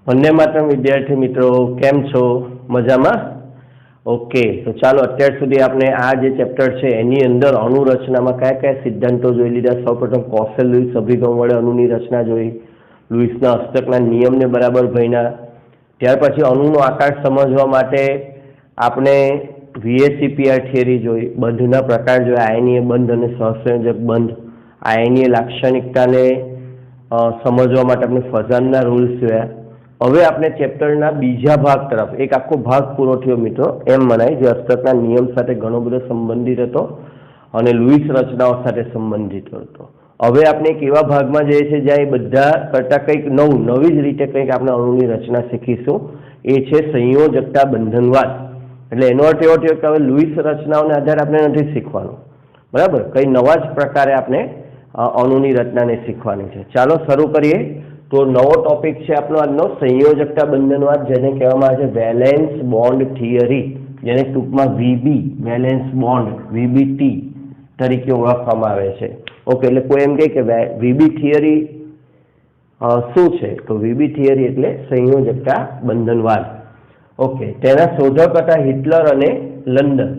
वंदे मातरम विद्यार्थी मित्रों, केम छो? मजामां? ओके, तो चालो अत्यार सुधी आपणे आ जे चेप्टर छे एनी अंदर अणुरचनामां कया कया सिद्धांतो जोई लीधा। सौप्रथम कौशल लुईस अभिगम वडे अणुनी रचना जोई, लुईसना अष्टकना नियमने बराबर भण्या। त्यार पछी अणुनो आकार समजवा माटे आपणे VSEPR थियरी जोई, बंधना प्रकार जोया, आयनीय बंध अने सहसंयोजक बंध, आयनीय लाक्षणिकताने समझवा माटे आपणे फजानना रूल्स जोया। हवे आपणे चेप्टरना बीजा भाग तरफ एक आखो भाग पूरो थयो मित्रों एम मनाय, जे अष्टकना नियम साथे घणो बधो संबंधित हतो अने लुईस रचनाओ साथे संबंधित हतो। हवे आपणे एक एवा भागमां जईए छीए ज्यां ए बधा करता कंईक नवुं, नवी ज रीते कंईक आपणे अणुनी रचना शीखीशुं। ए छे संयोजकता बंधनवाद। એટલે એનો અર્થ એવો થયો કે હવે લुईस રચનાઓને આધારે આપણે નથી શીખવાનું, બરાબર? કઈ નવા જ પ્રકારે આપણે અણુની રચનાને શીખવાની છે। ચાલો શરૂ કરીએ। तो नवो टॉपिक है आपनो आजनो संयोजकता बंधनवाद, जेने कहेवामां आवे छे वेलेन्स बॉन्ड थियरी, जेने टूंकमां VB वेलेन्स बॉन्ड VBT तरीके ओळखवामां आवे छे। ओके, એટલે કોઈ એમ કહે કે VB थियरी શું છે? તો VB थियरी એટલે संयोजकता बंधनवाद। ओके, तेना शोधक हता हिटलर अने लंडन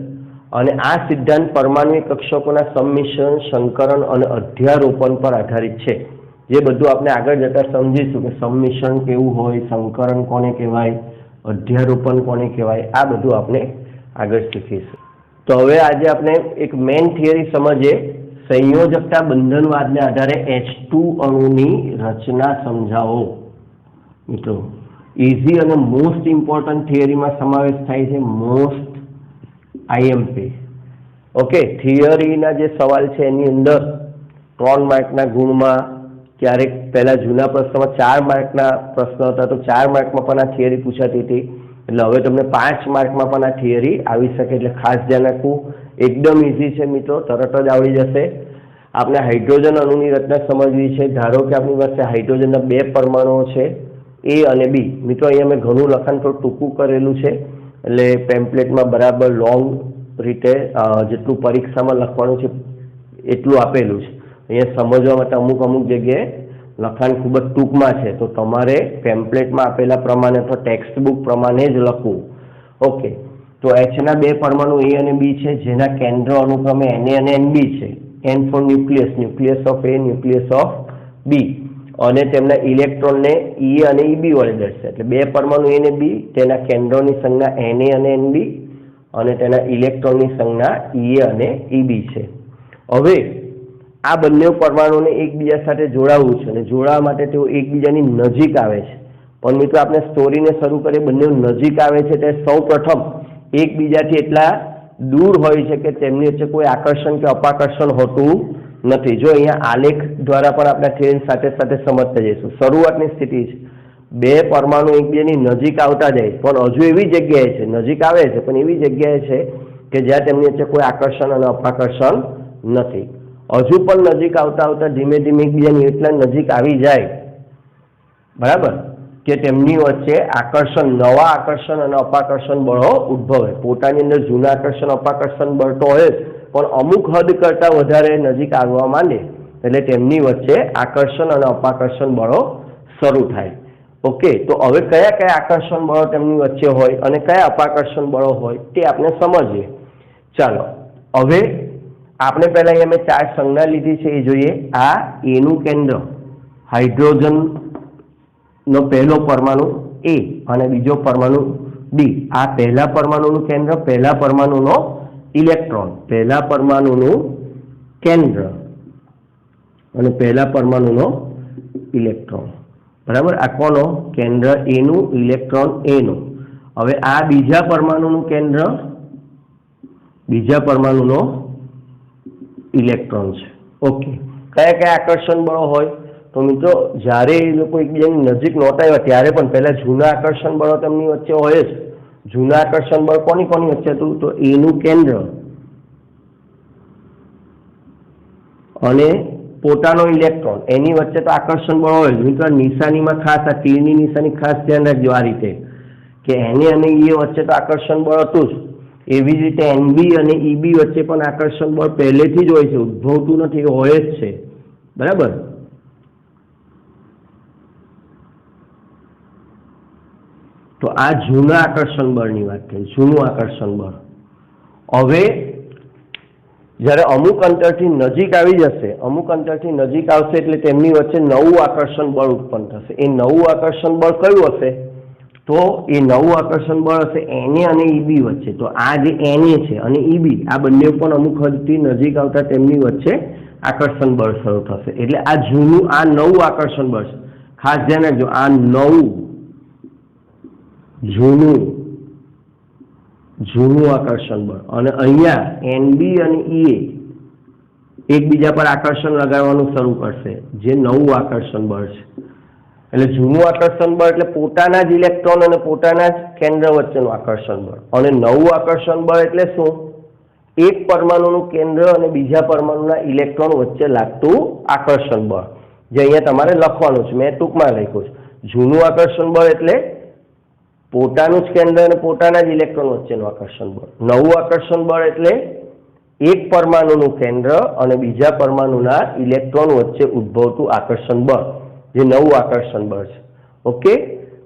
અને આ સિદ્ધાંત પરમાણુ કક્ષકોના સંમિશ્રણ, સંકરણ અને અધ્યારોપણ પર આધારિત છે। જે બધું આપણે આગળ જતા સમજીશું કે સંમિશ્રણ કેવું હોય, સંકરણ કોને કહેવાય, અધ્યારોપણ કોને કહેવાય, આ બધું આપણે આગળ શીખીશું। તો હવે આજે આપણે એક મેઇન થિયરી સમજીએ, સંયોજકતા બંધનવાદને આધારે H2 અણુની રચના સમજાવો। મિત્રો, ઇઝી અને મોસ્ટ ઇમ્પોર્ટન્ટ થિયરીમાં સમાવેશ થાય છે મોસ્ટ IMP। ઓકે, થિયરીના જે સવાલ છે એની અંદર 3 માર્કના ગુણમાં, ક્યારેક પહેલા જૂના પ્રશ્નમાં 4 માર્કના પ્રશ્ન હતા, તો 4 માર્કમાં પણ આ થિયરી પૂછાતી હતી। એટલે હવે તમને 5 માર્કમાં પણ આ થિયરી આવી શકે, એટલે ખાસ ધ્યાન રાખવું। એકદમ ઇઝી છે મિત્રો, તરત જ આવડી જશે। આપણે હાઇડ્રોજન અણુની રચના સમજવી છે। ધારો કે આપણી પાસે હાઇડ્રોજનના 2 પરમાણુઓ છે, A અને B। મિત્રો, અહીંયા મેં ઘણું લખાણ થોડું ટૂંકું કરેલું છે, એટલે પેમ્પલેટમાં બરાબર લોંગ રીતે જેટલું પરીક્ષામાં લખવાનું છે એટલું આપેલું છે। અહીંયા સમજવા માટે અમુક જગ્યાએ લખાણ ખૂબ જ ટૂંકમાં છે, તો તમારે પેમ્પલેટમાં આપેલા પ્રમાણે અથવા ટેક્સ્ટ બુક પ્રમાણે જ લખવું। ઓકે, તો Hના 2 પરમાણુ A અને B છે, જેના કેન્દ્ર અનુક્રમે Na અને Nb છે। N for nucleus, nucleus of A, nucleus of B, અને તેમના ઇલેક્ટ્રોનને E અને EB વડે દર્શાવે। એટલે 2 પરમાણુ A અને B, તેના કેન્દ્રોની સંજ્ઞા Na અને Nb અને તેના ઇલેક્ટ્રોનની સંજ્ઞા E અને EB છે। હવે આ બંને પરમાણુને એકબીજા સાથે જોડાવવું છે, અને જોડાવા માટે તેઓ એકબીજાની નજીક આવે છે। પણ મિત્રો, આપણે સ્ટોરીને શરૂ કરીએ, બંને નજીક આવે છે તે સૌ પ્રથમ એકબીજાથી એટલા દૂર હોય છે કે તેમની વચ્ચે કોઈ આકર્ષણ કે અપાકર્ષણ હોતું નથી। જો અહીંયા આલેખ દ્વારા પણ આપણે થિયરી સાથે સાથે સમજતા જઈશું। શરૂઆતની સ્થિતિ છે, 2 પરમાણુ એકબીજાની નજીક આવતા જાય, પણ હજુ એવી જગ્યાએ છે, નજીક આવે છે પણ એવી જગ્યાએ છે કે જ્યાં તેમની વચ્ચે કોઈ આકર્ષણ અને અપાકર્ષણ નથી। હજુ પણ નજીક આવતા આવતા ધીમે ધીમે એકબીજાની એટલા નજીક આવી જાય, બરાબર, કે તેમની વચ્ચે આકર્ષણ, નવા આકર્ષણ અને અપાકર્ષણ બળો ઉદ્ભવે। પોતાની અંદર જૂના આકર્ષણ અપાકર્ષણ બળ તો હોય જ, પણ અમુક હદ કરતાં વધારે નજીક આવવા માંડે એટલે તેમની વચ્ચે આકર્ષણ અને અપાકર્ષણ બળો શરૂ થાય। ઓકે, તો હવે કયા કયા આકર્ષણ બળો તેમની વચ્ચે હોય અને કયા અપાકર્ષણ બળો હોય તે આપણે સમજીએ। ચાલો, હવે આપણે પહેલા અહીંયા મેં 4 સંજ્ઞા લીધી છે, એ જોઈએ। આ એનું કેન્દ્ર, હાઇડ્રોજનનો પહેલો પરમાણુ A અને બીજો પરમાણુ B। આ પહેલા પરમાણુનું કેન્દ્ર, પહેલા પરમાણુનો ઇલેક્ટ્રોન, પહેલા પરમાણુનું કેન્દ્ર અને પહેલા પરમાણુનો ઇલેક્ટ્રોન, બરાબર। આ કોનો કેન્દ્ર? A નું, ઇલેક્ટ્રોન A નું। હવે આ બીજા પરમાણુનું કેન્દ્ર, બીજા પરમાણુનો ઇલેક્ટ્રોન છે। ઓકે, કયા કયા આકર્ષણ બળો હોય? તો મિત્રો, જ્યારે એ લોકો એકબીજાની નજીક નહોતા આવ્યા ત્યારે પણ પહેલા જૂના આકર્ષણ બળો તેમની વચ્ચે હોય જ। જૂના આકર્ષણ બળ કોની વચ્ચે હતું? તો A નું કેન્દ્ર અને પોતાનો ઇલેક્ટ્રોન, એની વચ્ચે તો આકર્ષણ બળ હોય જ। મિત્રો, નિશાનીમાં ખાસ આ તીરની નિશાની ખાસ ધ્યાન રાખજો આ રીતે, કે Na અને E વચ્ચે તો આકર્ષણ બળ હતું જ, એવી જ રીતે NB અને EB વચ્ચે પણ આકર્ષણ બળ પહેલેથી જ હોય છે, ઉદ્ભવતું નથી, હોય જ છે, બરાબર। તો આ જૂના આકર્ષણ બળની વાત થઈ, જૂનું આકર્ષણ બળ. હવે જ્યારે અમુક અંતરથી નજીક આવી જશે, અમુક અંતરથી નજીક આવશે એટલે તેમની વચ્ચે નવું આકર્ષણ બળ ઉત્પન્ન થશે. એ નવું આકર્ષણ બળ કયું હશે? તો એ નવું આકર્ષણ બળ હશે Na અને Eb વચ્ચે. તો આ જે Na છે અને Eb આ બંને પણ અમુક હદથી નજીક આવતા તેમની વચ્ચે આકર્ષણ બળ શરૂ થશે. એટલે આ જૂનું, આ નવું આકર્ષણ બળ છે. ખાસ ધ્યાન રાખજો, આ નવું જૂનું આકર્ષણ બળ. અને અહીંયા Nb અને Ea એકબીજા પર આકર્ષણ લગાવવાનું શરૂ કરશે, જે નવું આકર્ષણ બળ છે. એટલે જૂનું આકર્ષણ બળ એટલે પોતાના જ ઇલેક્ટ્રોન અને પોતાના જ કેન્દ્ર વચ્ચેનું આકર્ષણ બળ. અને નવું આકર્ષણ બળ એટલે શું? એક પરમાણુનું કેન્દ્ર અને બીજા પરમાણુના ઇલેક્ટ્રોન વચ્ચે લાગતું આકર્ષણ બળ, જે અહીંયા તમારે લખવાનું છે, મેં ટૂંકમાં લખ્યું છે. જૂનું આકર્ષણ બળ એટલે પોતાનું જ કેન્દ્ર અને પોતાના જ ઇલેક્ટ્રોન વચ્ચેનું આકર્ષણ બળ. નવું આકર્ષણ બળ એટલે એક પરમાણુનું કેન્દ્ર અને બીજા પરમાણુના ઇલેક્ટ્રોન વચ્ચે ઉદ્ભવતું આકર્ષણ બળ, જે નવું આકર્ષણ બળ છે. ઓકે,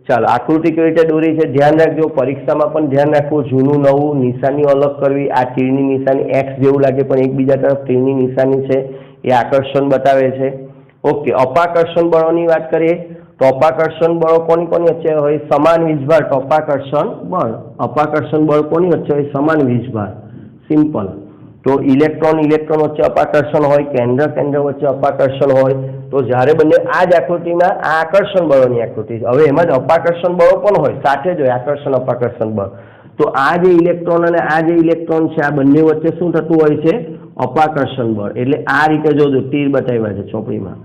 ચાલો આકૃતિ કેવી રીતે દોરી છે ધ્યાન રાખજો. પરીક્ષામાં પણ ધ્યાન રાખવું, જૂનું નવું, નિશાનીઓ અલગ કરવી. આ તીરની નિશાની એક્સ જેવું લાગે પણ એકબીજા તરફ તીરની નિશાની છે, એ આકર્ષણ બતાવે છે. ઓકે, અપાકર્ષણ બળોની વાત કરીએ તો અપાકર્ષણ બળો કોની કોની વચ્ચે હોય? સમાન વીજભાર અપાકર્ષણ બળ. અપાકર્ષણ બળ કોની વચ્ચે હોય? સમાન વીજભાર. સિમ્પલ. તો ઇલેક્ટ્રોન વચ્ચે અપાકર્ષણ હોય, કેન્દ્ર વચ્ચે અપાકર્ષણ હોય. તો જ્યારે બંને આ જ આકૃતિમાં આ આકર્ષણ બળોની આકૃતિ છે. હવે એમાં જ અપાકર્ષણ બળો પણ હોય, સાથે જ હોય આકર્ષણ અપાકર્ષણ બળ. તો આ જે ઇલેક્ટ્રોન અને આ જે ઇલેક્ટ્રોન છે, આ બંને વચ્ચે શું થતું હોય છે? અપાકર્ષણ બળ. એટલે આ રીતે જોજો, તીર બતાવ્યા છે ચોપડીમાં,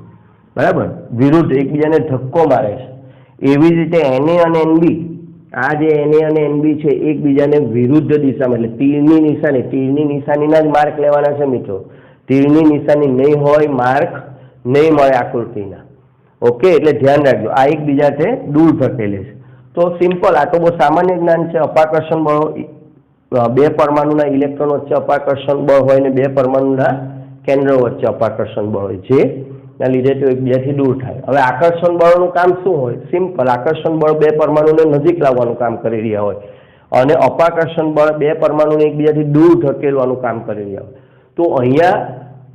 બરાબર, વિરુદ્ધ એકબીજાને ધક્કો મારે છે. એવી જ રીતે Na અને Nb, આ જે Na અને Nb છે એકબીજાને વિરુદ્ધ દિશામાં, એટલે તીરની નિશાનીના જ માર્ક લેવાના છે મિત્રો. તીરની નિશાની નહીં હોય, માર્ક નહીં મળે આકૃતિના. ઓકે, એટલે ધ્યાન રાખજો, આ એકબીજાથી દૂર ધકેલે છે. તો સિમ્પલ, આ તો બહુ સામાન્ય જ્ઞાન છે. અપાકર્ષણ બળો, બે પરમાણુના ઇલેક્ટ્રોન વચ્ચે અપાકર્ષણ બળ હોય ને બે પરમાણુના કેન્દ્રો વચ્ચે અપાકર્ષણ બળ હોય, જે ના લીધે તો એકબીજાથી દૂર થાય. હવે આકર્ષણ બળનું કામ શું હોય? સિમ્પલ, આકર્ષણ બળ બે પરમાણુને નજીક લાવવાનું કામ કરી રહ્યા હોય અને અપાકર્ષણ બળ બે પરમાણુને એકબીજાથી દૂર ધકેલવાનું કામ કરી રહ્યા હોય. તો અહીંયા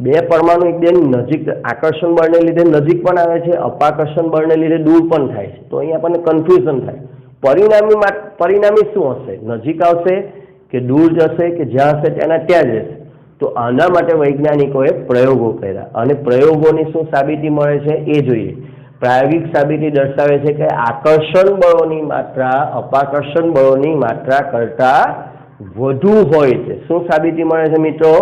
બે પરમાણુ એકબીજાની નજીક, આકર્ષણ બળને લીધે નજીક પણ આવે છે, અપાકર્ષણ બળને લીધે દૂર પણ થાય છે. તો અહીંયા આપણને કન્ફ્યુઝન થાય. પરિણામી શું હશે? નજીક આવશે કે દૂર જશે કે જ્યાં હશે ત્યાંના ત્યાં જ રહેશે? તો આના માટે વૈજ્ઞાનિકોએ પ્રયોગો કર્યા અને પ્રયોગોની શું સાબિતી મળે છે એ જોઈએ. પ્રાયોગિક સાબિતી દર્શાવે છે કે આકર્ષણ બળોની માત્રા અપાકર્ષણ બળોની માત્રા કરતા વધુ હોય છે. શું સાબિતી મળે છે મિત્રો?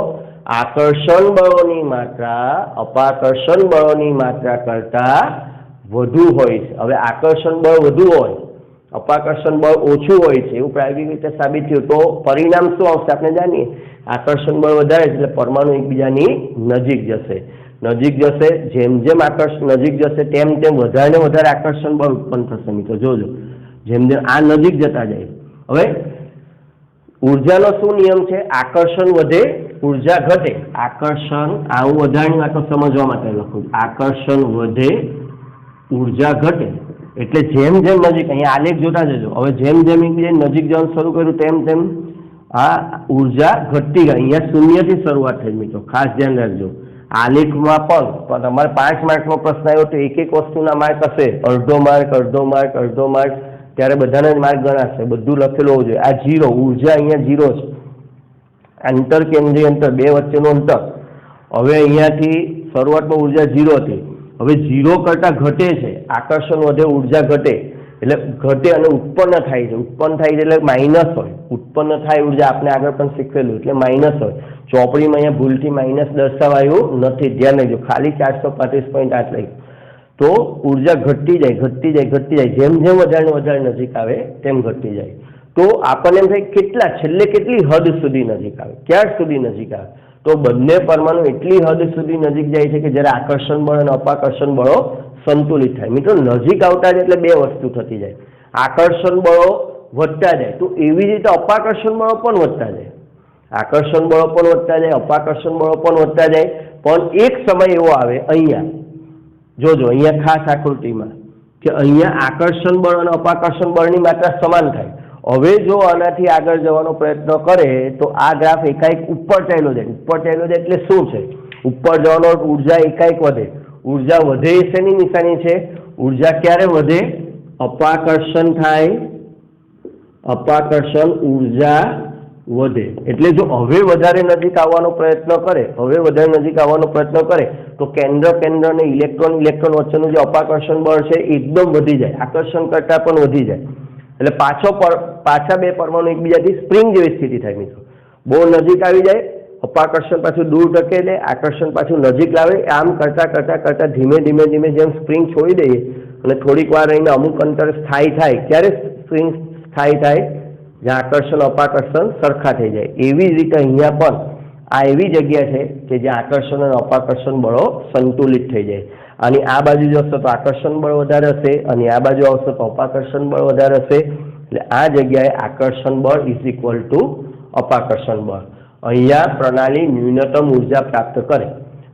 આકર્ષણ બળોની માત્રા અપાકર્ષણ બળોની માત્રા કરતા વધુ હોય છે. હવે આકર્ષણ બળ વધુ હોય, અપાકર્ષણ બળ ઓછું હોય છે એવું પ્રાયોગિક રીતે સાબિત થયું. તો પરિણામ શું આવશે આપણે જાણીએ. આકર્ષણ બળ વધારે છે એટલે પરમાણુ એકબીજાની નજીક જશે. જેમ જેમ આકર્ષણ નજીક જશે તેમ તેમ વધારે ને વધારે આકર્ષણ બળ ઉત્પન્ન થશે મિત્રો. જોજો, જેમ જેમ આ નજીક જતા જાય. હવે ઉર્જાનો શું નિયમ છે? આકર્ષણ વધે, ઉર્જા ઘટે. આકર્ષણ, આ હું વધારાની વાતો સમજવા માટે લખું. આકર્ષણ વધે, ઉર્જા ઘટે. એટલે જેમ જેમ નજીક, અહીંયા આલેખ જોતા જજો. હવે જેમ જેમ એકબીજા નજીક જવાનું શરૂ કર્યું તેમ તેમ આ ઉર્જા ઘટતી ગઈ. અહીંયા શૂન્યથી શરૂઆત થઈ મિત્રો, ખાસ ધ્યાન રાખજો. આલેખમાં પણ તમારે 5 માર્કનો પ્રશ્ન આવ્યો તો એક વસ્તુના માર્ક હશે, અડધો માર્ક, ત્યારે બધાના જ માર્ક ગણાશે. બધું લખેલું હોવું જોઈએ. આ 0, ઉર્જા અહીંયા 0 છે. આંતરકેન્દ્રીય અંતર, બે વચ્ચેનું અંતર. હવે અહીંયાથી શરૂઆતમાં ઉર્જા 0 હતી, હવે 0 કરતાં ઘટે છે. આકર્ષણ વધે, ઉર્જા ઘટે, એટલે ઘટે અને ઉત્પન્ન થાય છે. ઉત્પન્ન થાય છે એટલે માઇનસ હોય. ઉત્પન્ન થાય ઉર્જા આપણે આગળ પણ શીખવેલું, એટલે માઇનસ હોય. ચોપડીમાં અહીંયા ભૂલથી માઇનસ દર્શાવાયું નથી, ધ્યાન રાખજો. ખાલી 435.8 લઈ. તો ઉર્જા ઘટતી જાય. જેમ જેમ વધારે નજીક આવે તેમ ઘટતી જાય. તો આપણને એમ થાય છેલ્લે કેટલી હદ સુધી નજીક આવે, ક્યાં સુધી નજીક આવે? તો બંને પરમાણુ એટલી હદ સુધી નજીક જાય છે કે જ્યારે આકર્ષણ બળ અને અપાકર્ષણ બળો સંતુલિત થાય. મિત્રો નજીક આવતા જ એટલે બે વસ્તુ થતી જાય. આકર્ષણ બળો વધતા જાય, તો એવી રીતે અપાકર્ષણ બળો પણ વધતા જાય. આકર્ષણ બળો પણ વધતા જાય, અપાકર્ષણ બળો પણ વધતા જાય. પણ એક સમય એવો આવે, અહીંયા જોજો, અહીંયા ખાસ આકૃતિમાં, કે અહીંયા આકર્ષણ બળ અને અપાકર્ષણ બળની માત્રા સમાન થાય. હવે જો આનાથી આગળ જવાનો પ્રયત્ન કરે તો આ ગ્રાફ એકાએક ઉપર ચાલ્યો જાય. ઉપર ચાલ્યો જાય એટલે શું છે? ઉપર જવાનો ઉર્જા એકાએક વધે. ઉર્જા વધે એ શેની નિશાની છે? ઉર્જા ક્યારે વધે? અપાકર્ષણ થાય, અપાકર્ષણ ઉર્જા વધે. એટલે જો હવે વધારે નજીક આવવાનો પ્રયત્ન કરે, હવે વધારે નજીક આવવાનો પ્રયત્ન કરે તો કેન્દ્ર અને ઇલેક્ટ્રોન વચ્ચેનું જે અપાકર્ષણ બળ છે એકદમ વધી જાય, આકર્ષણ કરતા પણ વધી જાય. એટલે પાછા બે પરમાણુ એકબીજાથી સ્પ્રિંગ જેવી સ્થિતિ થાય મિત્રો. બહુ નજીક આવી જાય, અપાકર્ષણ પાછું દૂર ધકેલે, આકર્ષણ પાછું નજીક લાવે. આમ કરતા ધીમે જેમ સ્પ્રિંગ છોડી દઈએ અને થોડીક વાર રહીને અમુક અંતર સ્થાયી થાય, ત્યારે સ્પ્રિંગ સ્થાયી થાય જ્યાં આકર્ષણ અપાકર્ષણ સરખા થઈ જાય. એવી જ રીતે અહીંયા પણ આ એવી જગ્યા છે કે જ્યાં આકર્ષણ અને અપાકર્ષણ બળો સંતુલિત થઈ જાય. અને આ બાજુ જશે તો આકર્ષણ બળ વધારે હશે અને આ બાજુ આવશે તો અપાકર્ષણ બળ વધારે હશે. એટલે આ જગ્યાએ આકર્ષણ બળ ઇઝ ઇક્વલ ટુ અપાકર્ષણ બળ. અહીંયા પ્રણાલી ન્યૂનતમ ઉર્જા પ્રાપ્ત કરે.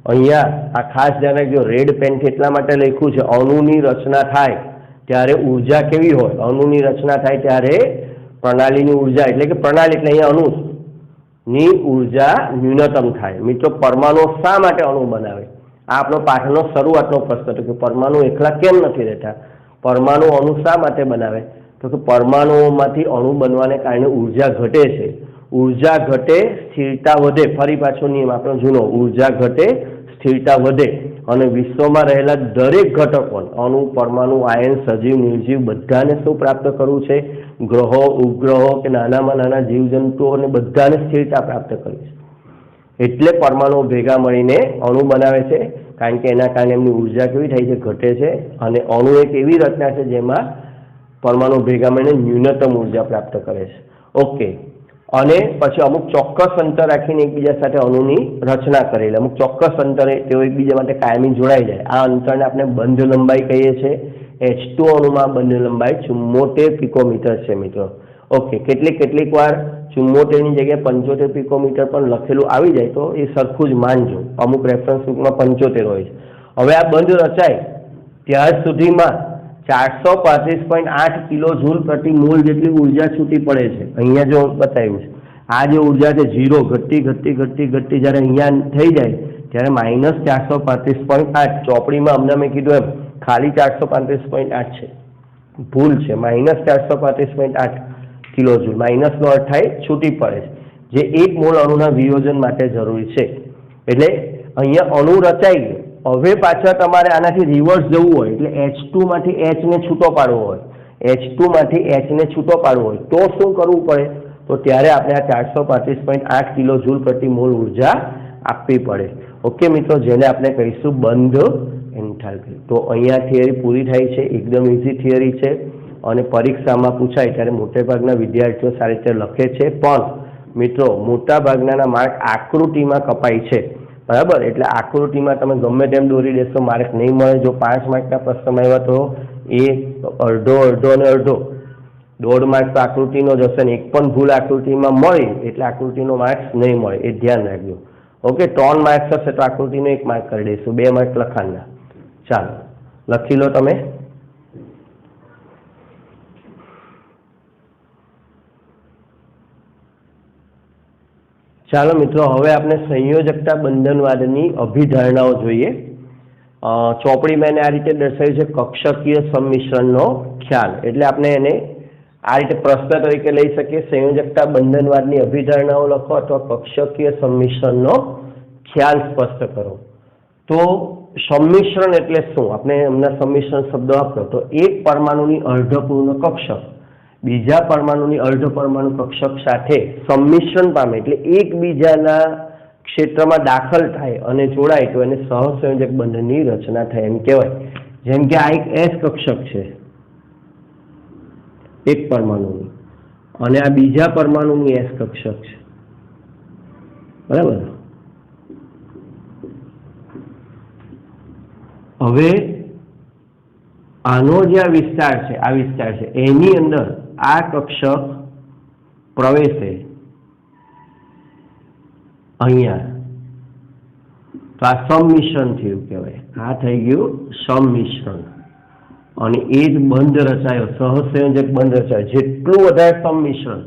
અહીંયા આ ખાસ ધ્યાન રાખજો, રેડ પેનથી એટલા માટે લખ્યું છે અણુની રચના થાય ત્યારે ઉર્જા કેવી હોય? અણુની રચના થાય ત્યારે પ્રણાલીની ઉર્જા એટલે કે પ્રણાલી એટલે અહીંયા અણુની ઉર્જા ન્યૂનતમ થાય. મિત્રો પરમાણુ શા માટે અણુ બનાવે? આ આપણો પાઠનો શરૂઆતનો પ્રશ્ન હતો કે પરમાણુ એકલા કેમ નથી રહેતા? પરમાણુ અણુ શા માટે બનાવે? તો કે પરમાણુઓમાંથી અણુ બનવાને કારણે ઉર્જા ઘટે છે. ઉર્જા ઘટે, સ્થિરતા વધે. ફરી પાછો નિયમ આપણો જૂનો, ઉર્જા ઘટે, સ્થિરતા વધે અને વિશ્વમાં રહેલા દરેક ઘટકો અણુ, પરમાણુ, આયન, સજીવ, નિર્જીવ બધાને શું પ્રાપ્ત કરવું છે? ગ્રહો, ઉપગ્રહો કે નાનામાં નાના જીવજંતુઓને બધાને સ્થિરતા પ્રાપ્ત કરવી છે. એટલે પરમાણુઓ ભેગા મળીને અણુ બનાવે છે, કારણ કે એના કારણે એમની ઉર્જા કેવી થાય છે? ઘટે છે. અને અણુ એક એવી રચના છે જેમાં પરમાણુ ભેગા મળીને ન્યૂનતમ ઉર્જા પ્રાપ્ત કરે છે. ઓકે. અને પછી અમુક ચોક્કસ અંતર રાખીને એકબીજા સાથે અણુની રચના કરેલી, અમુક ચોક્કસ અંતરે તેઓ એકબીજા માટે કાયમી જોડાઈ જાય. આ અંતરને આપણે બંધ લંબાઈ કહીએ છીએ. H2 અણુમાં બંધ લંબાઈ 74 પિકોમીટર છે મિત્રો. ઓકે. કેટલીક વાર 74ની જગ્યાએ 75 પિકોમીટર પણ લખેલું આવી જાય તો એ સરખું જ માનજો. અમુક રેફરન્સ બુકમાં 75 હોય છે. હવે આ બંધ રચાય ત્યાર સુધીમાં 435.8 કિલો જૂલ પ્રતિ મોલ જેટલી ઉર્જા છૂટી પડે છે. અહીંયા જો બતાવ્યું છે આ જે ઉર્જા છે 0 ઘટતી જ્યારે અહીંયા થઈ જાય ત્યારે -435.8. ચોપડીમાં અમને મેં કીધું એમ ખાલી 435.8 છે, ભૂલ છે. -435.8 કિલો જૂલ, માઇનસનો અર્થ થાય છૂટી પડે છે, જે 1 મોલ અણુના વિયોજન માટે જરૂરી છે. એટલે અહીંયા અણુ રચાઈ ગયો. હવે પાછા તમારે આનાથી રિવર્સ જવું હોય એટલે H2 માંથી H ને છૂટો પાડવો હોય, તો શું કરવું પડે? તો ત્યારે આપણે આ 435.8 કિલો જૂલ પ્રતિ મોલ ઉર્જા આપવી પડે. ઓકે મિત્રો, જેને આપણે કહીશું બંધ એન્થાલ્પી. તો અહીંયા થિયરી પૂરી થાય છે. એકદમ ઇઝી થિયરી છે અને પરીક્ષામાં પૂછાય ત્યારે મોટેભાગના વિદ્યાર્થીઓ સારી રીતે લખે છે. પણ મિત્રો મોટાભાગના માર્ક આકૃતિમાં કપાય છે, બરાબર? એટલે આકૃતિમાં તમે ગમે તેમ દોરી દેશો માર્ક નહીં મળે. જો 5 માર્કના પ્રશ્નમાં આવ્યા તો એ અડધો અને અડધો 1.5 માર્ક તો આકૃતિનો જ હશે ને. એક પણ ભૂલ આકૃતિમાં મળી એટલે આકૃતિનો માર્ક્સ નહીં મળે, એ ધ્યાન રાખજો. ઓકે. 3 માર્ક્સ હશે તો આકૃતિનો 1 માર્ક કરી દઈશું, 2 માર્ક લખાણના. ચાલો લખી લો તમે. ચાલો મિત્રો, હવે આપણે સંયોજકતા બંધનવાદની અભિધારણાઓ જોઈએ. ચોપડીમાં એને આ રીતે દર્શાવ્યું છે કક્ષકીય સંમિશ્રણનો ખ્યાલ. એટલે આપણે એને આ રીતે પ્રશ્ન તરીકે લઈ શકીએ, સંયોજકતા બંધનવાદની અભિધારણાઓ લખો અથવા કક્ષકીય સંમિશ્રણનો ખ્યાલ સ્પષ્ટ કરો. તો સંમિશ્રણ એટલે શું? આપણે હમણાં સંમિશ્રણ શબ્દ વાપરો તો એક પરમાણુની અર્ધપૂર્ણ કક્ષક બીજા પરમાણુની અર્ધ પરમાણુ કક્ષક સાથે સંમિશ્રણ પામે એટલે એકબીજાના ક્ષેત્રમાં દાખલ થાય અને જોડાય તો એને સહસંયોજક બંધની રચના થાય એમ કહેવાય. જેમ કે આ એક S કક્ષક છે એક પરમાણુની અને આ બીજા પરમાણુની S કક્ષક છે, બરાબર? હવે આનો જે આ વિસ્તાર છે એની અંદર આ કક્ષક પ્રવેશે અહીંયા તો આ સંમિશ્રણ થયું કહેવાય. આ થઈ ગયું સંમિશ્રણ. અને એ જ બંધ રચાયો, સહસંયોજક બંધ રચાયો. જેટલું વધારે સંમિશ્રણ,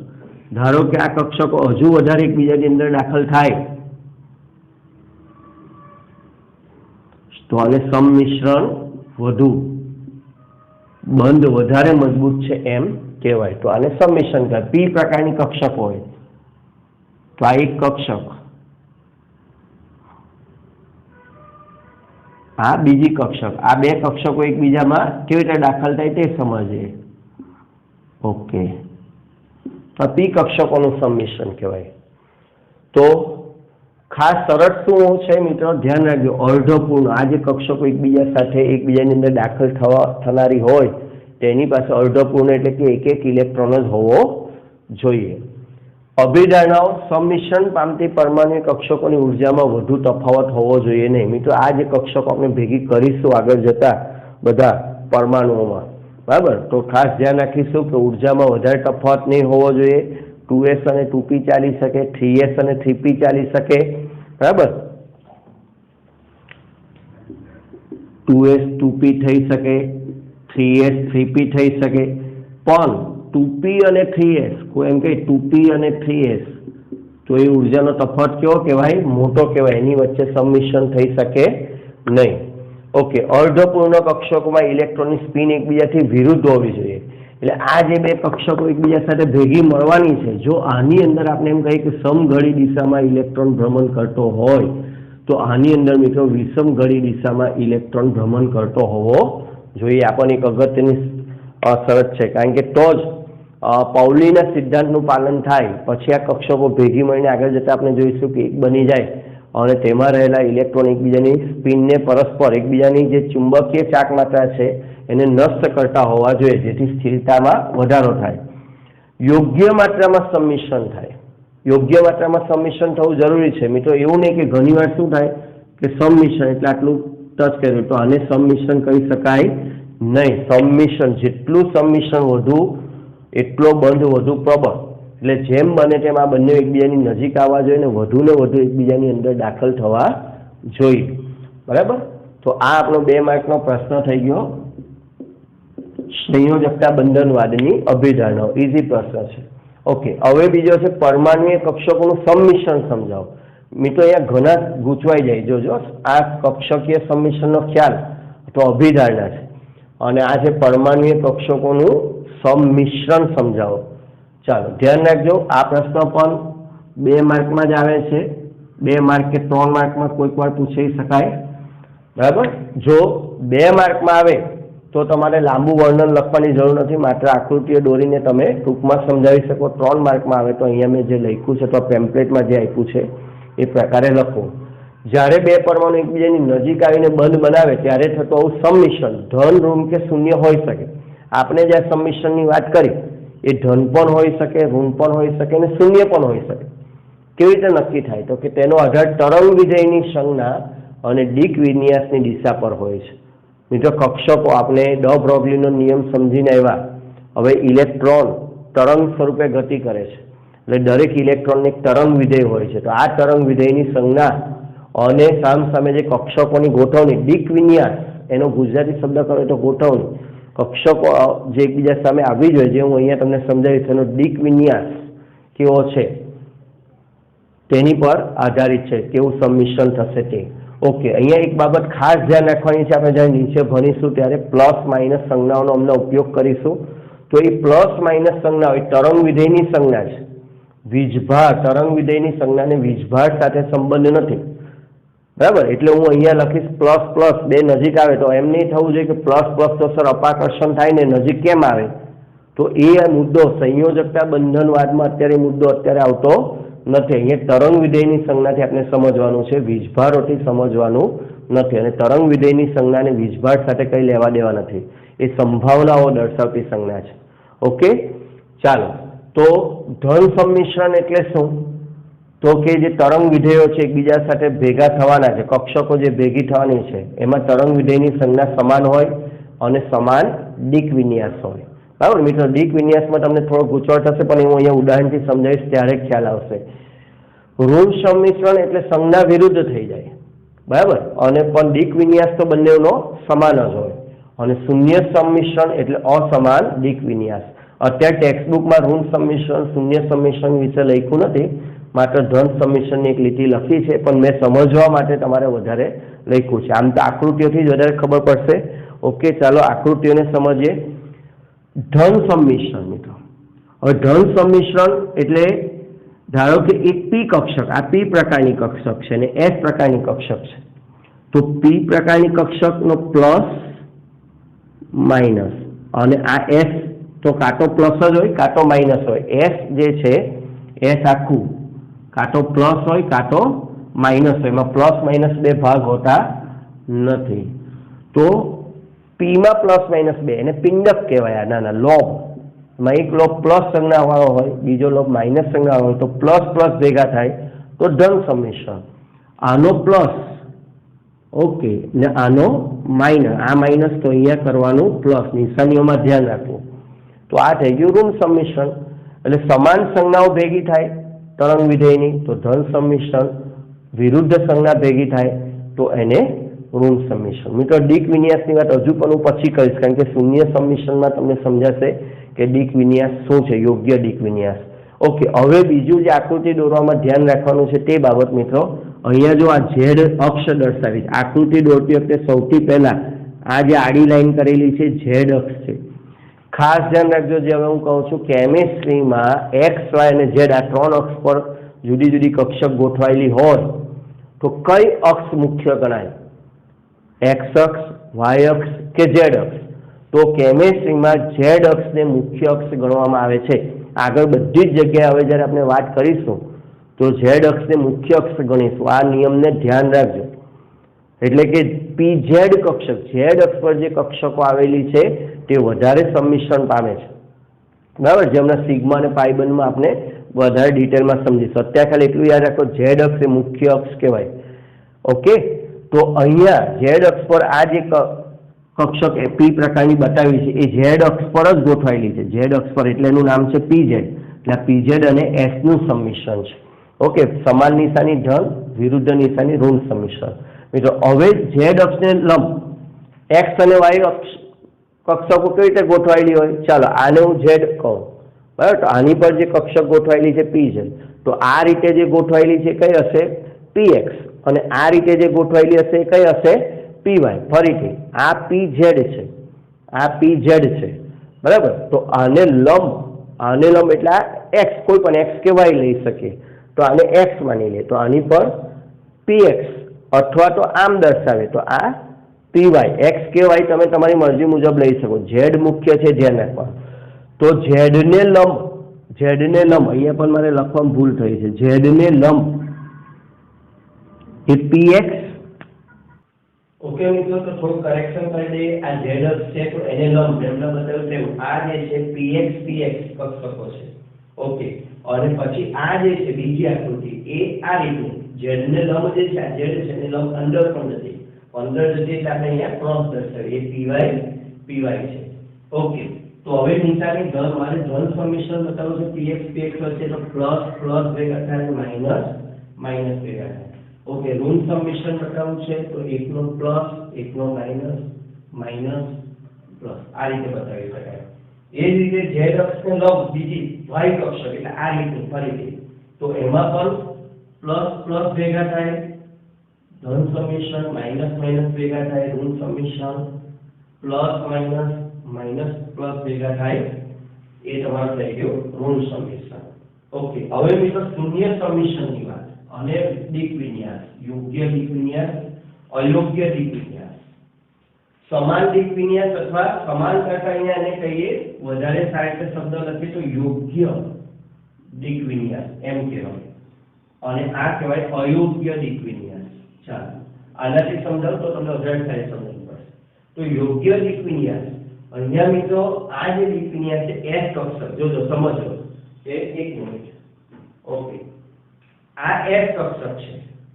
ધારો કે આ કક્ષકો હજુ વધારે એકબીજાની અંદર દાખલ થાય તો આને સંમિશ્રણ વધુ, બંધ વધારે મજબૂત છે એમ કહેવાય. તો આને સંમિશ્રણ કહેવાય. પી પ્રકારની કક્ષક હોય તો આ એક કક્ષક, આ બીજી કક્ષક, આ બે કક્ષકો એકબીજામાં કેવી રીતે દાખલ થાય તે સમજીએ. ઓકે, તો પી કક્ષકોનું સંમિશ્રણ કહેવાય. તો ખાસ શરત શું છે મિત્રો, ધ્યાન રાખજો, અર્ધપૂર્ણ. આ જે કક્ષકો એકબીજા સાથે એકબીજાની અંદર દાખલ થનારી હોય તેની પાસે અર્ધપૂર્ણ એટલે કે એક એક ઇલેક્ટ્રોન જ હોવો જોઈએ. અભિધારણાઓ, સંમિશ્રણ પામતી પરમાણુ કક્ષકોની ઉર્જામાં વધુ તફાવત હોવો જોઈએ નહીં. મિત્રો આ જે કક્ષકો આપણે ભેગી કરીશું આગળ જતા બધા પરમાણુઓમાં, બરાબર, તો ખાસ ધ્યાન રાખીશું કે ઉર્જામાં વધારે તફાવત નહીં હોવો જોઈએ. 2s અને 2p ચાલી શકે, 3s અને 3p ચાલી શકે, બરાબર, 2s 2p થઈ શકે, 3s 3p થઈ શકે. પણ 2p અને 3s, કોઈ એમ કહે 2p અને 3s, તો એ ઉર્જાનો તફાવત કેવો કહેવાય? મોટો કહેવાય. એની વચ્ચે સંમિશ્રણ થઈ શકે નહીં. ઓકે, અર્ધપૂર્ણ કક્ષકોમાં ઇલેક્ટ્રોનની સ્પિન એકબીજાથી વિરુદ્ધ હોવી જોઈએ. એટલે આ જે બે કક્ષકો એકબીજા સાથે ભેગી મળવાની છે, જો આની અંદર આપણે એમ કહીએ કે સમઘડી દિશામાં ઇલેક્ટ્રોન ભ્રમણ કરતો હોય તો આની અંદર મિત્રો વિષમઘડી દિશામાં ઇલેક્ટ્રોન ભ્રમણ કરતો હોવો જોઈએ. આ પણ એક અગત્યની શરત છે, કારણ કે તો જ પાઉલીના સિદ્ધાંતનું પાલન થાય. પછી આ કક્ષકો ભેગી મળીને આગળ જતાં આપણે જોઈશું કે એક બની જાય અને તેમાં રહેલા ઇલેક્ટ્રોન એકબીજાની સ્પિનને પરસ્પર એકબીજાની જે ચુંબકીય ચાક માત્રા છે એને નષ્ટ કરતા હોવા જોઈએ, જેથી સ્થિરતામાં વધારો થાય. યોગ્ય માત્રામાં સંમિશ્રણ થાય. યોગ્ય માત્રામાં સંમિશ્રણ થવું જરૂરી છે મિત્રો. એવું નહીં કે ઘણીવાર શું થાય કે સંમિશ્રણ એટલે આટલું ટચ કર્યું તો આને સંમિશ્રણ કહી શકાય નહીં. સંમિશ્રણ, જેટલું સંમિશ્રણ વધુ એટલો બંધ વધુ પ્રબળ. એટલે જેમ બને તેમ આ બંને એકબીજાની નજીક આવવા જોઈએ ને વધુ એકબીજાની અંદર દાખલ થવા જોઈએ, બરાબર. તો આ આપણો 2 માર્કનો પ્રશ્ન થઈ ગયો, સંયોજકતા બંધનવાદની અભિધારણાઓ. ઇઝી પ્રશ્ન છે. ઓકે, હવે બીજો છે પરમાણ્વીય કક્ષકોનું સંમિશ્રણ સમજાવો. મિત્રો અહીંયા ઘણા ગૂંચવાઈ જાય. જોજો, આ કક્ષકીય સંમિશ્રણનો ખ્યાલ તો અભિધારણા છે, અને આ છે પરમાણ્વીય કક્ષકોનું સંમિશ્રણ સમજાવો. ચાલો ધ્યાન રાખજો, આ પ્રશ્ન પણ 2 માર્કમાં જ આવે છે. 2 માર્ક કે 3 માર્કમાં કોઈક વાર પૂછાઈ શકાય, બરાબર. જો 2 માર્કમાં આવે તો તમારે લાંબુ વર્ણન લખવાની જરૂર નથી, માત્ર આકૃતિઓ દોરીને તમે ટૂંકમાં સમજાવી શકો. 3 માર્કમાં આવે તો અહીંયા મેં જે લખ્યું છે તો પેમ્પલેટમાં જે આપ્યું છે એ પ્રકારે લખો. જ્યારે 2 પરમાણુ એકબીજાની નજીક આવીને બંધ બનાવે ત્યારે થતું આવું સંમિશ્રણ ધન, ઋણ કે શૂન્ય હોઈ શકે. આપણે જે સંમિશ્રણની વાત કરી એ ધન પણ હોઈ શકે, ઋણ પણ હોઈ શકે અને શૂન્ય પણ હોઈ શકે. કેવી રીતે નક્કી થાય? તો કે તેનો આધાર તરંગ વિધેયની સંજ્ઞા અને દિક વિન્યાસની દિશા પર હોય છે. મિત્રો કક્ષકો આપણે ડ બ્રોગલીનો નિયમ સમજીને આવ્યા. હવે ઇલેક્ટ્રોન તરંગ સ્વરૂપે ગતિ કરે છે, એટલે દરેક ઇલેક્ટ્રોનને એક તરંગ વિધેય હોય છે. તો આ તરંગ વિધેયની સંજ્ઞા અને સામસામે જે કક્ષકોની ગોઠવણી, દિક વિન્યાસ, એનો ગુજરાતી શબ્દ કરો તો ગોઠવણી, કક્ષકો જે એકબીજા સામે આવી જોઈએ, જે હું અહીંયા તમને સમજાવીશ, એનો દિક વિન્યાસ કેવો છે તેની પર આધારિત છે, કેવું સંમિશ્રણ થશે તે. ઓકે, અહીંયા એક બાબત ખાસ ધ્યાન રાખવાની છે. આપણે જ્યારે નીચે ભણીશું ત્યારે પ્લસ માઇનસ સંજ્ઞાઓનો અમને ઉપયોગ કરીશું. તો એ પ્લસ માઇનસ સંજ્ઞાઓ એ તરંગ વિધેયની સંજ્ઞા છે. વીજભાર, તરંગ વિધેયની સંજ્ઞાને વીજભાર સાથે સંબંધ નથી, બરાબર. એટલે હું અહીંયા લખીશ પ્લસ પ્લસ, 2 નજીક આવે તો એમ નહીં થવું જોઈએ કે પ્લસ પ્લસ તો સર અપાકર્ષણ થાય ને નજીક કેમ આવે. તો એ મુદ્દો સંયોજકતા બંધનવાદમાં અત્યારે મુદ્દો આવતો નથી. અહીંયા તરંગ વિધેયની સંજ્ઞાથી આપણે સમજવાનું છે, વીજભારોથી સમજવાનું નથી. અને તરંગ વિધેયની સંજ્ઞાને વીજભાર સાથે કંઈ લેવા દેવા નથી, એ સંભાવનાઓ દર્શાવતી સંજ્ઞા છે. ઓકે, ચાલો. તો ધન સંમિશ્રણ એટલે શું? તો કે જે તરંગ વિધેયો છે એકબીજા સાથે ભેગા થવાના છે, કક્ષકો જે ભેગી થવાની છે એમાં તરંગ વિધેયની સંજ્ઞા સમાન હોય અને સમાન દિક વિન્યાસ હોય, બરાબર મિત્રો. દિક વિન્યાસમાં તમને થોડો ગૂંચવણ થશે, પણ હું અહીંયા ઉદાહરણથી સમજાવીશ ત્યારે ખ્યાલ આવશે. ઋણ સંમિશ્રણ એટલે સંજ્ઞા વિરુદ્ધ થઈ જાય, બરાબર, અને પણ દિક વિન્યાસ તો બંનેનો સમાન જ હોય. અને શૂન્ય સંમિશ્રણ એટલે અસમાન દિક વિન્યાસ. અત્યારે ટેક્સ્ટબુકમાં ઋણ સંમિશ્રણ શૂન્ય સંમિશ્રણ વિશે લખ્યું નથી, માત્ર ધન સંમિશ્રણની એક લીટી લખી છે, પણ મેં સમજવા માટે તમારે વધારે લખ્યું છે. આમ તો આકૃતિઓથી જ વધારે ખબર પડશે. ઓકે, ચાલો આકૃતિઓને સમજીએ. ધન સંમિશ્રણ મિત્રો, હવે ધન સંમિશ્રણ એટલે ધારો કે એક પી કક્ષક, આ પી પ્રકારની કક્ષક છે અને એસ પ્રકારની કક્ષક છે. તો પી પ્રકારની કક્ષકનો પ્લસ માઇનસ, અને આ એસ તો કાં તો પ્લસ જ હોય કાં તો માઇનસ હોય. એસ જે છે એસ આખું કાં તો પ્લસ હોય કાં તો માઇનસ હોય, એમાં પ્લસ માઇનસ બે ભાગ હોતા નથી. તો પીમાં પ્લસ માઇનસ બે એને પિંડક કહેવાય. નાના લોબ માં એક લોબ પ્લસ સંજ્ઞાવાળો હોય, બીજો લોબ માઇનસ સંજ્ઞાવાળો હોય, તો પ્લસ પ્લસ ભેગા થાય તો ધન સંમિશ્રણ. આનો પ્લસ, ઓકે, ને આનો માઇનસ, આ માઇનસ તો અહીંયા કરવાનું પ્લસ, નિશાનીઓમાં ધ્યાન રાખવું. તો આ થઈ ગયું ઋણ સંમિશ્રણ. એટલે સમાન સંજ્ઞાઓ ભેગી થાય તરંગ વિધેયની તો ધન સંમિશ્રણ, વિરુદ્ધ સંજ્ઞા ભેગી થાય તો એને ઋણ સંમિશ્રણ. મિત્રો દિક વિન્યાસની વાત હજુ પણ હું પછી કરીશ, કારણ કે શૂન્ય સંમિશ્રણમાં તમને સમજાશે કે દિક વિન્યાસ શું છે, યોગ્ય દિક વિન્યાસ. ઓકે, હવે બીજું જે આકૃતિ દોરવામાં ધ્યાન રાખવાનું છે તે બાબત મિત્રો, અહીંયા જો આ ઝેડ અક્ષ દર્શાવી, આકૃતિ દોરતી વખતે સૌથી પહેલા આ જે આડી લાઈન કરેલી છે ઝેડ અક્ષ છે. ખાસ ધ્યાન રાખજો, જે હવે હું કહું છું કેમેસ્ટ્રીમાં એક્સ વાય અને ઝેડ આ ત્રણ અક્ષ પર જુદી જુદી કક્ષક ગોઠવાયેલી હોય તો કઈ અક્ષ મુખ્ય ગણાય, એક્સ અક્ષ, વાય અક્ષ કે ઝેડ અક્ષ? તો કેમેસ્ટ્રીમાં ઝેડ અક્ષને મુખ્ય અક્ષ ગણવામાં આવે છે. આગળ બધી જ જગ્યાએ હવે જ્યારે આપણે વાત કરીશું તો ઝેડ અક્ષને મુખ્ય અક્ષ ગણીશું. આ નિયમને ધ્યાન રાખજો. એટલે કે પી ઝેડ કક્ષક, ઝેડ અક્ષ પર જે કક્ષકો આવેલી છે તે વધારે સંમિશ્રણ પામે છે. બરાબર, જેમના સિગ્મા અને પાઇબંધમાં આપણે વધારે ડિટેલમાં સમજીશું. અત્યારે ખાલી એટલું યાદ રાખો, ઝેડ અક્ષ એ મુખ્ય અક્ષ કહેવાય. ઓકે, તો અહીંયા ઝેડ અક્ષ પર આ જે કક્ષક પી પ્રકારની બતાવી છે એ ઝેડ અક્ષ પર જ ગોઠવાયેલી છે. ઝેડ અક્ષ પર એટલે એનું નામ છે પી ઝેડ. એટલે પી ઝેડ અને એસ નું સંમિશ્રણ છે. ઓકે, સમાન નિશાની ધન, વિરુદ્ધ નિશાની ઋણ સંમિશ્રણ. મિત્રો હવે ઝેડ અક્ષને લંબ એક્સ અને વાય અક્ષ કક્ષકો કેવી રીતે ગોઠવાયેલી હોય, ચાલો આને હું ઝેડ કહું. બરાબર, તો આની પર જે કક્ષક ગોઠવાયેલી છે પી ઝેડ, તો આ રીતે જે ગોઠવાયેલી છે કઈ હશે, પી એક્સ, અને આ રીતે જે ગોઠવાયેલી હશે એ કઈ હશે, પી વાય. ફરીથી આ પી ઝેડ છે, આ પી ઝેડ છે. બરાબર, તો આને લંબ એટલે આ એક્સ, કોઈ પણ એક્સ કે વાય લઈ શકીએ. તો આને એક્સ માની લે, તો આની પર પી એક્સ, અથવા તો આમ દર્શાવે તો આ પી વાય. એક્સ કે વાય તમે તમારી મરજી મુજબ લઈ શકો. ઝેડ મુખ્ય છે, ધ્યાન રાખવાનું. તો ઝેડને લંબ, અહીંયા પણ મારે લખવામાં ભૂલ થઈ છે, ઝેડને લંબ એ પી એક્સ. ઓકે મિત્રો, તો થોડું કરેક્શન કરી દઈએ. આ ઝેડ અક્ષ છે તો એને લંબ, જેમને બતાવ્યું તેમ આ જે છે પીએક્સ કક્ષકો છે. ઓકે, અને પછી આ જે છે બીજી આકૃતિ એ આ રીતની ઝેડ ને લંબ જે છે, આ ઝેડ છે એને લંબ અંદર પણ નથી, અંદર જતી એટલે આપણે અહીંયા ક્રોસ દર્શાવીએ, એ પીવાય છે. ઓકે, તો હવે નિશાની ધન, મારે ધન સંમિશ્રણ બતાવું છે, પીએક્સ વચ્ચે તો પ્લસ પ્લસ ભેગા થાય, માઇનસ ભેગા થાય. ઓકે, ઋણ સંમિશ્રણ બતાવવું છે તો એકનો પ્લસ, એકનો માઇનસ પ્લસ, આ રીતે બતાવી શકાય. એ જ રીતે ઝેડ અક્ષને લંબ બીજી વાય કક્ષક એટલે આ રીતની ફરીથી, તો એમાં પણ પ્લસ પ્લસ ભેગા થાય, ધન સંમિશ્રણ, માઇનસ ભેગા થાય, ઋણ સંમિશ્રણ, પ્લસ માઇનસ પ્લસ ભેગા થાય, એ તમારું થઈ ગયું ઋણ સંમિશ્રણ. ઓકે, હવે મિત્રો શૂન્ય સંમિશ્રણની વાત અને દિક વિન્યાસ, યોગ્ય દિક વિન્યાસ, અયોગ્ય દિક વિન્યાસ. સમાન દિક વિન્યાસ અથવા સમાન કરતા અહીંયા એને કહીએ વધારે સારી રીતે શબ્દ લખીએ તો યોગ્ય દિક વિન્યાસ એમ કહેવાય, અને આ કહેવાય અયોગ્ય દિક વિન્યાસ. ચાલો આનાથી સમજાવ તો તમને વધારે સારી સમજ પડશે. તો યોગ્ય દિક વિન્યાસ, અહીંયા મિત્રો આ જે દિક વિન્યાસ છે એસ કક્ષક, જોજો સમજો એ એક મિનિટ. ઓકે, આ એસ કક્ષક છે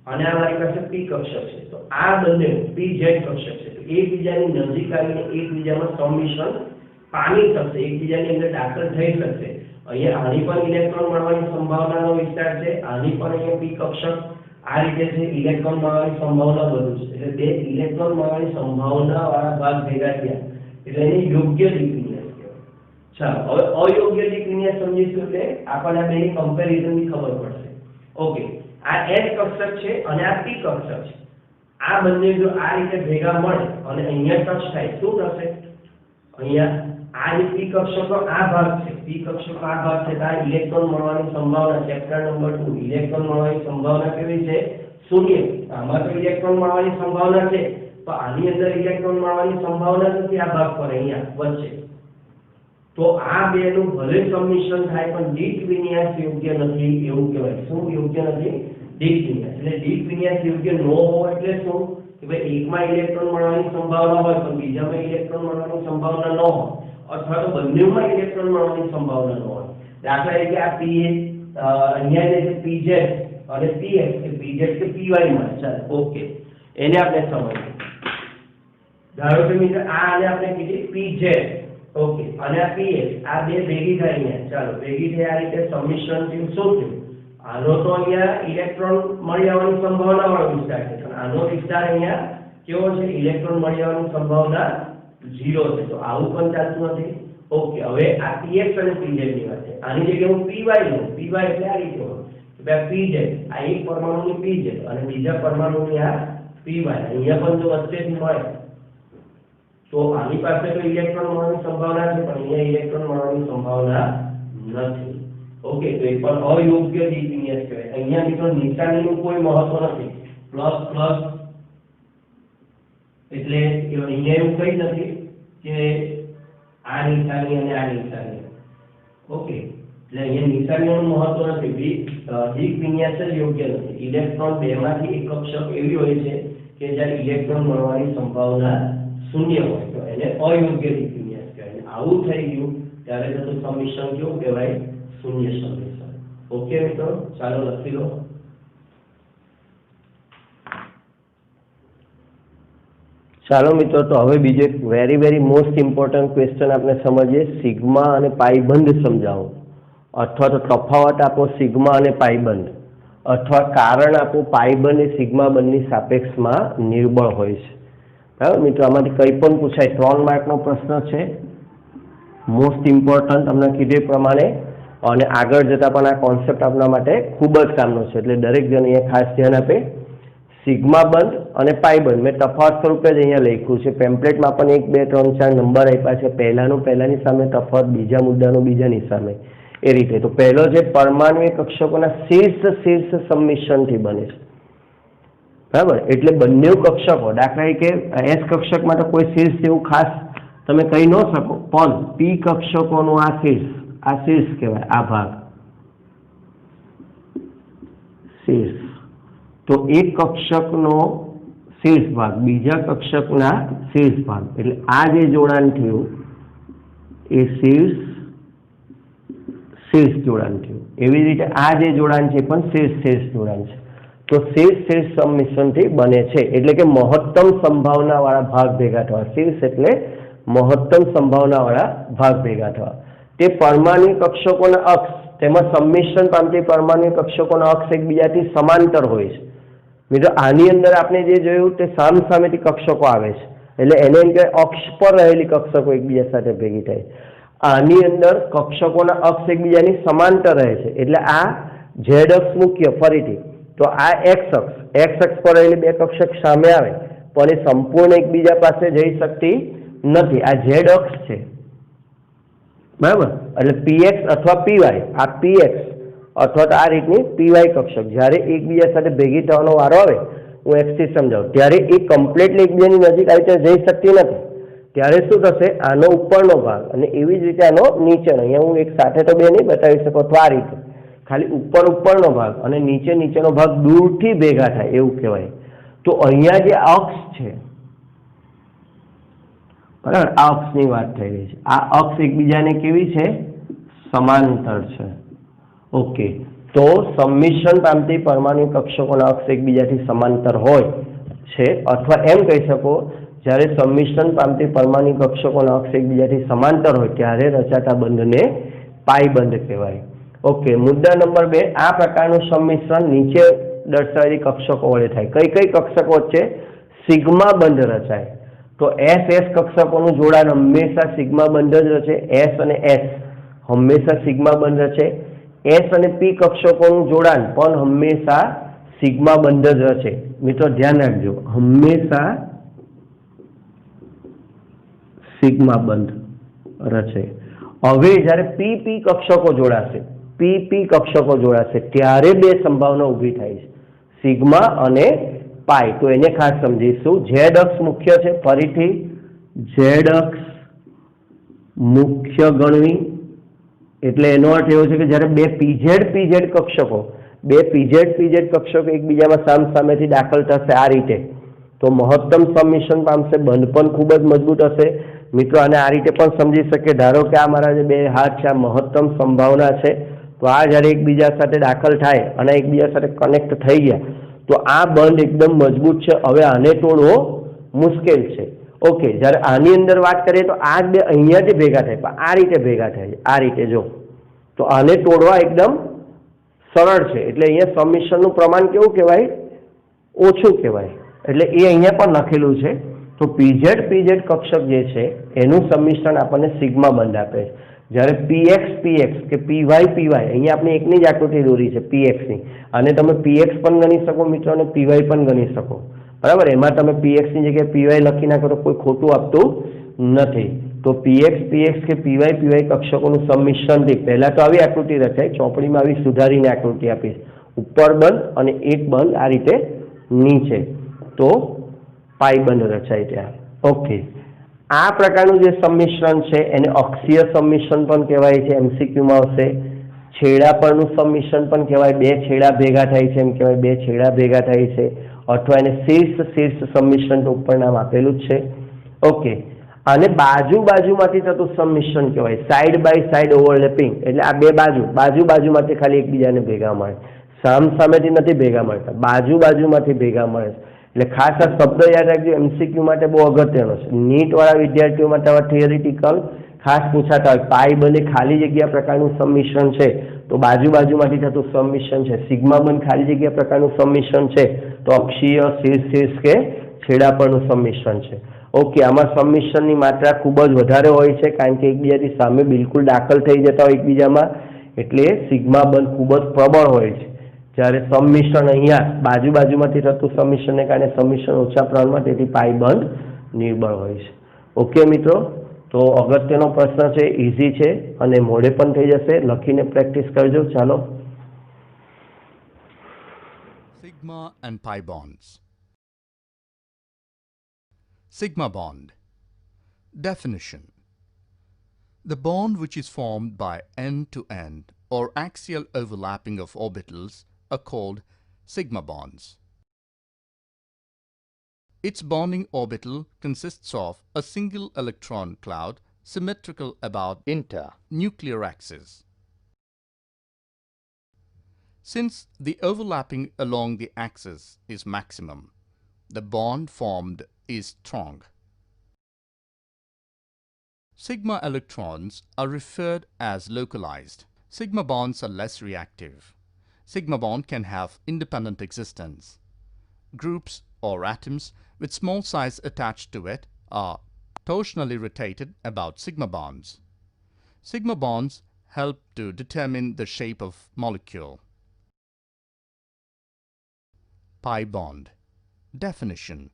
અને આ મારી પાસે પી કક્ષક છે. તો આ બંને પી ઝેડ કક્ષક છે, તો એકબીજાની નજીક આવીને એકબીજામાં સંમિશ્રણ પામી શકશે, એકબીજાની અંદર દાખલ થઈ શકશે. અહીંયા આની પણ ઇલેક્ટ્રોન મળવાની સંભાવનાનો વિસ્તાર છે, આની પણ અહીંયા પી કક્ષક આ રીતે છે, ઇલેક્ટ્રોન મળવાની સંભાવના વધુ છે. એટલે બે ઇલેક્ટ્રોન મળવાની સંભાવના વાળા ભાગ ભેગા થયા એટલે એને યોગ્ય દીક વિન્યાસ કહેવાય. ચાલો હવે અયોગ્ય દીક વિન્યાસ સમજીશું એટલે આપણને આ બેની કમ્પેરિઝનની ખબર પડશે. ઓકે, આ S કક્ષક છે અને આ P કક્ષક છે. આ બંને જો આ રીતે ભેગા મળે અને અહીંયા ટચ થાય શું થશે? અહીંયા આ જે P કક્ષકનો આ ભાગ છે, P કક્ષકનો આ ભાગ છે, ત્યાં ઇલેક્ટ્રોન મળવાની સંભાવના ચેપ્ટર નંબર 2 ઇલેક્ટ્રોન મળવાની સંભાવના કેવી છે? શૂન્ય. આમાં તો ઇલેક્ટ્રોન મળવાની સંભાવના છે, તો આની અંદર ઇલેક્ટ્રોન મળવાની સંભાવના નથી આ ભાગ પર અહીંયા વચ્ચે. તો આ બેનું ભલે સંમિશ્રણ થાય પણ દીક વિન્યાસ યોગ્ય નથી એવું કહેવાય. શું યોગ્ય નથી? દીક વિન્યાસ. એટલે દીક વિન્યાસ યોગ્ય ન હોય એટલે શું? કે ભાઈ એકમાં ઇલેક્ટ્રોન મળવાની સંભાવના હોય પણ બીજામાં ઇલેક્ટ્રોન મળવાની સંભાવના ન હોય, અથવા તો બંનેમાં ઇલેક્ટ્રોન મળવાની સંભાવના ન હોય. દાખલા તરીકે આ અહીંયા જે PZ અને PX કે PZ કે PY માં. ચાલો ઓકે, એને આપણે સમજીએ. ધારો કે મિત્રો આ આને આપણે કીધી PZ, ઓકે, અને આ PX, આ બે ભેગી થાય અહીંયા. ચાલો ભેગી થઈ આ રીતે સંમિશ્રણ થયું. શું થયું? આનો તો અહીંયા ઇલેક્ટ્રોન મળી આવવાની સંભાવના વાળો વિસ્તાર છે, પણ આનો વિસ્તાર અહીંયા કેવો છે? ઇલેક્ટ્રોન મળી આવવાની સંભાવના 0 છે. તો આવું પણ ચાલતું નથી. ઓકે, હવે આ PX અને PZ ની વાત છે. આની જગ્યાએ હું PY લઉં. PY એટલે આ રીતે હોય કે PZ, આ એક પરમાણુની PZ અને બીજા પરમાણુની આ PY. અહીંયા પણ જો વચ્ચેથી મળે તો આની પાસે તો ઇલેક્ટ્રોન મળવાની સંભાવના છે, પણ અહીંયા ઇલેક્ટ્રોન મળવાની સંભાવના નથી. ઓકે, તો એ પણ અયોગ્ય દીક વિન્યાસ કહેવાય. અહીંયા મિત્રો નિશાનીનું કોઈ મહત્વ નથી. પ્લસ પ્લસ એટલે અહીંયા એવું કઈ નથી કે આ નિશાની અને આ નિશાની. ઓકે, એટલે અહીંયા નિશાનીનું મહત્વ નથી. દીક વિન્યાસ જ યોગ્ય નથી. ઇલેક્ટ્રોન બેમાંથી એક કક્ષક એવી હોય છે કે જ્યાં ઇલેક્ટ્રોન મળવાની સંભાવના શૂન્ય હોય, તો એને અયોગ્ય દીક વિન્યાસ કહેવાય. આવું થઈ ગયું ત્યારે થતું સંમિશ્રણ કેવું કહેવાય? શૂન્ય સંમિશ્રણ. ઓકે મિત્રો, ચાલો લખી લો. ચાલો મિત્રો, તો હવે બીજો એક વેરી મોસ્ટ ઇમ્પોર્ટન્ટ ક્વેશ્ચન આપણે સમજીએ. સિગ્મા અને પાઈ બંધ સમજાવો, અથવા તો તફાવત આપો સિગ્મા અને પાઈ બંધ, અથવા કારણ આપો પાઈ બંધ એ સિગ્મા બંધની સાપેક્ષમાં નિર્બળ હોય છે. બરાબર મિત્રો, આમાંથી કંઈ પણ પૂછાય. 3 માર્કનો પ્રશ્ન છે, મોસ્ટ ઇમ્પોર્ટન્ટ તમને કીધું પ્રમાણે, અને આગળ જતા પણ આ કોન્સેપ્ટ આપણા માટે ખૂબ જ કામનો છે. એટલે દરેક જણ અહીંયા ખાસ ધ્યાન આપે. સિગ્મા બંધ અને પાઈ બંધ મેં તફાવત સ્વરૂપે જ અહીંયા લખ્યું છે. પેમ્પલેટમાં પણ 1 2 3 4 નંબર આપ્યા છે. પહેલાનું પહેલાની સામે તફાવત, બીજા મુદ્દાનું બીજાની સામે, એ રીતે. તો પહેલો જે પરમાણુ કક્ષકોના શીર્ષ સંમિશ્રણથી બને છે. બરાબર, એટલે બંને કક્ષકો, દાખલા તરીકે S કક્ષકમાં તો કોઈ શીર્ષ એવું ખાસ તમે કહી ન શકો, પણ P કક્ષકોનું આ શીર્ષ કહેવાય. આ ભાગ શીર્ષ. તો એક કક્ષકનો શીર્ષ ભાગ બીજા કક્ષકના શીર્ષ ભાગ, એટલે આ જે જોડાણ થયું એ શીર્ષ જોડાણ થયું. એવી રીતે આ જે જોડાણ છે પણ શીર્ષ જોડાણ છે. તો શીર્ષ સંમિશ્રણથી બને છે. એટલે કે મહત્તમ સંભાવના વાળા ભાગ ભેગા થવા. શીર્ષ એટલે મહત્તમ સંભાવના વાળા ભાગ ભેગા થવા. તે પરમાણુ કક્ષકોના અક્ષ તેમાં સંમિશ્રણ પામતી પરમાણુ કક્ષકોના અક્ષ એકબીજાથી સમાંતર હોય છે. મિત્રો આની અંદર આપણે જે જોયું તે સામસામેથી કક્ષકો આવે છે, એટલે એને એમ કે અક્ષ પર રહેલી કક્ષકો એકબીજા સાથે ભેગી થાય. આની અંદર કક્ષકોના અક્ષ એકબીજાની સમાંતર રહે છે, એટલે આ ઝેડ અક્ષ મુખ્ય. ફરીથી તો આ એક્સ અક્ષ પર રહેલી બે કક્ષક સામે આવે પણ એ સંપૂર્ણ એકબીજા પાસે જઈ શકતી નથી. આ ઝેડ અક્ષ છે, બરાબર. એટલે પીએક્સ અથવા પીવાય, આ પીએક્સ અથવા તો આ રીતની પીવાય કક્ષક જ્યારે એકબીજા સાથે ભેગી થવાનો વારો આવે, હું એક્સથી સમજાવું, ત્યારે એ કમ્પ્લીટલી એકબીજાની નજીક આવી રીતે જઈ શકતી નથી. ત્યારે શું થશે, આનો ઉપરનો ભાગ અને એવી જ રીતે આનો નીચેનો, અહીંયા હું એક સાથે તો બે નહીં બતાવી શકો, તો આ રીતે ખાલી ઉપરનો ભાગ અને નીચેનો ભાગ દૂરથી ભેગા થાય એવું કહેવાય. તો અહીંયા જે અક્ષ છે, બરાબર, આ અક્ષની વાત થઈ રહી છે. આ અક્ષ એકબીજાને કેવી છે, સમાંતર છે. ઓકે, તો સંમિશ્રણ પામતી પરમાણુ કક્ષકોના અક્ષ એકબીજાથી સમાંતર હોય છે, અથવા એમ કહી શકો જ્યારે સંમિશ્રણ પામતી પરમાણુ કક્ષકોના અક્ષ એકબીજાથી સમાંતર હોય ત્યારે રચાતા બંધને પાઈ બંધ કહેવાય. ઓકે, મુદ્દા નંબર 2, આ પ્રકારનું સંમિશ્રણ નીચે દર્શાવેલી કક્ષકો વડે થાય. કઈ કઈ કક્ષકો વચ્ચે સિગ્મા બંધ રચાય? તો એસ એસ કક્ષકોનું જોડાણ હંમેશા સિગ્મા બંધ જ રચે. એસ અને એસ હંમેશા સિગ્મા બંધ રચે. એસ અને પી કક્ષકોનું જોડાણ પણ હંમેશા સિગ્મા બંધ જ રચે. મિત્રો ધ્યાન રાખજો, હંમેશા સિગ્મા બંધ રચે. હવે જ્યારે પી પી કક્ષકો જોડાશે, પી પી કક્ષકો જોડાશે ત્યારે બે સંભાવના ઊભી થાય છે, સિગ્મા અને પાઈ. તો એને ખાસ સમજીશું. ઝેડ અક્ષ મુખ્ય છે, ફરીથી ઝેડ અક્ષ મુખ્ય ગણવી એટલે એનો અર્થ એવો છે કે જ્યારે બે પીઝેડ કક્ષકો એકબીજામાં સામસામેથી દાખલ થશે આ રીતે, તો મહત્તમ સબમિશન પામશે. બંધ પણ ખૂબ જ મજબૂત હશે. મિત્રો આને આ રીતે પણ સમજી શકે, ધારો કે આ મારા જે બે હાથ છે આ મહત્તમ સંભાવના છે, તો આ જ્યારે એકબીજા સાથે દાખલ થાય અને એકબીજા સાથે કનેક્ટ થઈ ગયા તો આ બંધ એકદમ મજબૂત છે. હવે આને તોડવો મુશ્કેલ છે. ઓકે, જ્યારે આની અંદર વાત કરીએ તો આ બે અહીંયાથી ભેગા થાય પણ આ રીતે ભેગા થાય, આ રીતે જો, તો આને તોડવા એકદમ સરળ છે. એટલે અહીંયા સબમિશનનું પ્રમાણ કેવું કહેવાય? ઓછું કહેવાય. એટલે એ અહીંયા પણ લખેલું છે. તો પીઝેડ કક્ષક જે છે એનું સબમિશન આપણને સિગ્મા બંધ આપે છે. જ્યારે પીએક્સ કે પીવાય અહીંયા આપણે એકની જ આકૃતિ દોરી છે પીએક્સની, અને તમે પીએક્સ પણ ગણી શકો મિત્રો અને પીવાય પણ ગણી શકો, બરાબર. એમાં તમે પીએક્સની જગ્યાએ પીવાય લખી નાખો તો કોઈ ખોટું આપતું નથી. તો પીએક્સ કે પીવાય કક્ષકોનું સબમિશનથી પહેલા તો આવી આકૃતિ રચાય, ચોપડીમાં આવી સુધારીને આકૃતિ આપીશ, ઉપર બંધ અને એક બંધ આ રીતે નીચે, તો પાઈ બંધ રચાય ત્યાં. ઓકે, આ પ્રકારનું જે સંમિશ્રણ છે એને અક્ષીય સંમિશ્રણ પણ કહેવાય છે, એમસીક્યુમાં આવશે. છેડા પરનું સંમિશ્રણ પણ કહેવાય, બે છેડા ભેગા થાય છે એમ કહેવાય, બે છેડા ભેગા થાય છે. અથવા એને શીર્ષ સંમિશ્રણ તો ઉપર નામ આપેલું જ છે. ઓકે, અને બાજુમાંથી થતું સંમિશ્રણ કહેવાય, સાઈડ બાય સાઈડ ઓવરલેપિંગ. એટલે આ બે બાજુમાંથી ખાલી એકબીજાને ભેગા મળે, સામેથી નથી ભેગા મળતા, બાજુમાંથી ભેગા મળે. એટલે ખાસ આ શબ્દ યાદ રાખજો, એમસીક્યુ માટે બહુ અગત્યનો છે. નીટવાળા વિદ્યાર્થીઓ માટે આવા થિયરિટિકલ ખાસ પૂછાતા હોય. પાઈ બંધ ખાલી જગ્યા પ્રકારનું સંમિશ્રણ છે તો બાજુમાંથી થતું સંમિશ્રણ છે. સિગ્મા બંધ ખાલી જગ્યા પ્રકારનું સંમિશ્રણ છે તો અક્ષીય, શીર્ષ કે છેડા પરનું સંમિશ્રણ છે. ઓકે, આમાં સંમિશ્રણની માત્રા ખૂબ જ વધારે હોય છે કારણ કે એકબીજાથી સામે બિલકુલ દાખલ થઈ જતા હોય એકબીજામાં, એટલે સિગ્મા બંધ ખૂબ જ પ્રબળ હોય છે. જ્યારે સંમિશ્રણ અહીંયા બાજુમાંથી થતું સંમિશ્રણને કારણે સંમિશ્રણ ઓછા પ્રમાણમાં, તેથી પાઈ બંધ નિર્બળ હોય છે. ઓકે મિત્રો, તો અગત્યનો પ્રશ્ન છે, ઇઝી છે અને મોઢે પણ થઈ જશે. લખીને પ્રેક્ટિસ કરજો. ચાલો. Sigma and pi bonds. Sigma bond. Definition. The bond which is formed by end-to-end or axial overlapping of orbitals are called sigma bonds. Its bonding orbital consists of a single electron cloud symmetrical about internuclear axis. Since the overlapping along the axis is maximum, the bond formed is strong. Sigma electrons are referred as localized. Sigma bonds are less reactive. Sigma bond can have independent existence. Groups or atoms with small size attached to it are torsionally rotated about sigma bonds. Sigma bonds help to determine the shape of molecule. Pi bond. Definition.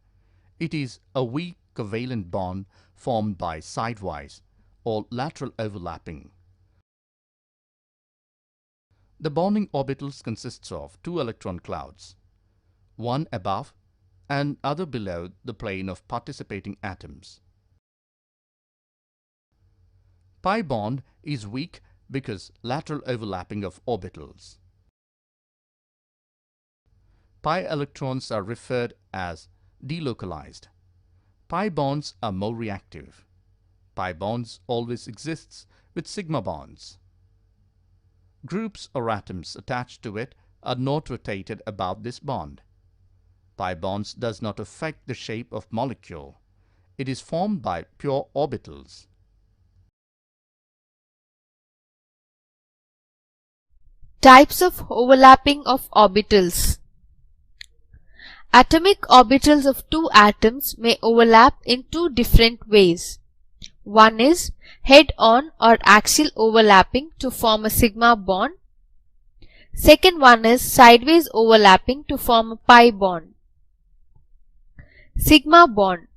It is a weak covalent bond formed by sidewise or lateral overlapping. The bonding orbitals consists of two electron clouds, one above and other below the plane of participating atoms. Pi bond is weak because lateral overlapping of orbitals. Pi electrons are referred as delocalized. Pi bonds are more reactive. Pi bonds always exists with sigma bonds. Groups or atoms attached to it are not rotated about this bond. Pi bonds does not affect the shape of molecule. It is formed by pure orbitals. Types of overlapping of orbitals. Atomic orbitals of two atoms may overlap in two different ways. One is head-on or axial overlapping to form a sigma bond. Second one is sideways overlapping to form a pi bond. Sigma bond.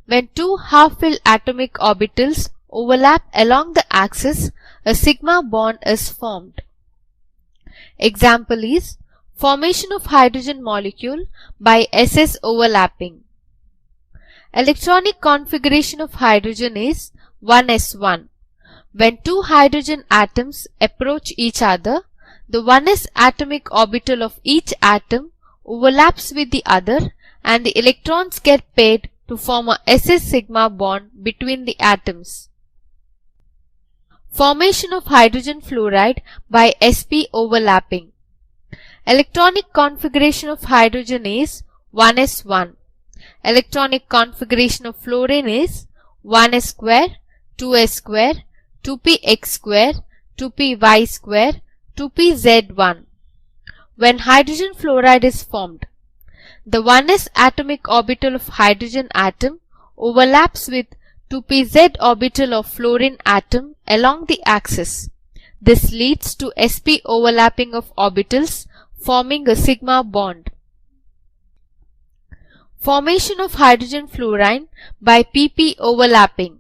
When two half-filled atomic orbitals overlap along the axis, a sigma bond is formed. Example is formation of hydrogen molecule by SS overlapping. Electronic configuration of hydrogen is 1s1. When two hydrogen atoms approach each other, the 1s atomic orbital of each atom overlaps with the other and the electrons get paired to form a SS sigma bond between the atoms. Formation of hydrogen fluoride by sp overlapping. Electronic configuration of hydrogen is 1s1. Electronic configuration of fluorine is 1s square, 2s square, 2px square, 2py square, 2pz1. When hydrogen fluoride is formed, the 1s atomic orbital of hydrogen atom overlaps with 2pz orbital of fluorine atom along the axis. This leads to sp overlapping of orbitals forming a sigma bond. Formation of hydrogen fluorine by pp overlapping.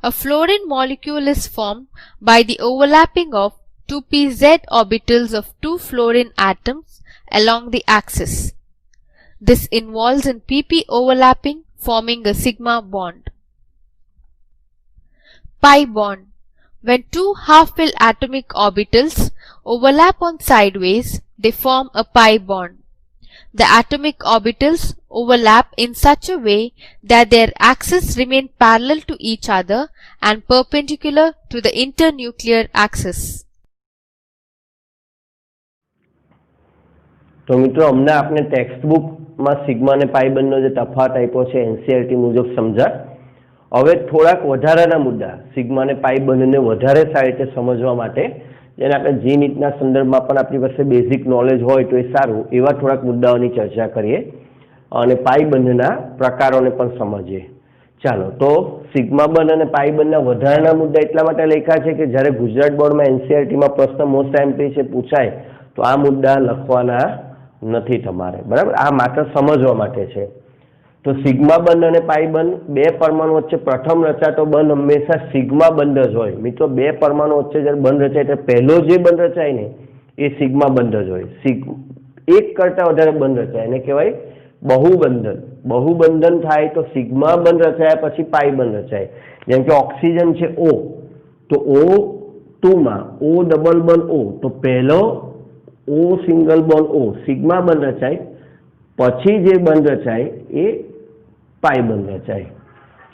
A fluorine molecule is formed by the overlapping of 2pz orbitals of two fluorine atoms along the axis. This involves in pp overlapping forming a sigma bond. Pi bond. When two half-filled atomic orbitals overlap on sideways, they form a pi bond. The atomic orbitals overlap in such a way that their axes remain parallel to each other and perpendicular to the internuclear axis. તો મિત્રો અમને આપણે text બુકમાં sigma અને પાઈ બંધનો જે તફાવત આપ્યો છે એનસીઆરટી મુજબ સમજા. હવે થોડાક વધારાના મુદ્દા સિગ્મા અને પાઈ બંધને વધારે સારી રીતે સમજવા માટે જેને આપણે જી નીટના સંદર્ભમાં પણ આપણી પાસે બેઝિક નોલેજ હોય તો એ સારું એવા થોડાક મુદ્દાઓની ચર્ચા કરીએ અને પાઈ બંધના પ્રકારોને પણ સમજીએ. ચાલો તો સિગ્મા બંધ અને પાઈ બંધના વધારાના મુદ્દા એટલા માટે લખ્યા છે કે જ્યારે ગુજરાત બોર્ડમાં એનસીઆરટીમાં પ્રશ્ન મોસ્ટ ટાઈમ છે પૂછાય તો આ મુદ્દા લખવાના નથી તમારે, બરાબર. આ માત્ર સમજવા માટે છે. તો સિગ્મા બંધ અને પાઈ બંધ બે પરમાણુ વચ્ચે પ્રથમ રચાતો બંધ હંમેશા સિગ્મા બંધ જ હોય. મિત્રો બે પરમાણુ વચ્ચે જ્યારે બંધ રચાય એટલે પહેલો જે બંધ રચાય ને એ સિગ્મા બંધ જ હોય. એક કરતા વધારે બંધ રચાય એને કહેવાય બહુબંધન. બહુબંધન થાય તો સિગ્મા બંધ રચાયા પછી પાઈ બંધ રચાય. જેમ કે ઓક્સિજન છે O, તો O2 માં O ડબલ બંધ O, તો પહેલો O single bond O sigma બંધ રચાય, પછી જે બંધ રચાય એ પાઈ બંધ રચાય.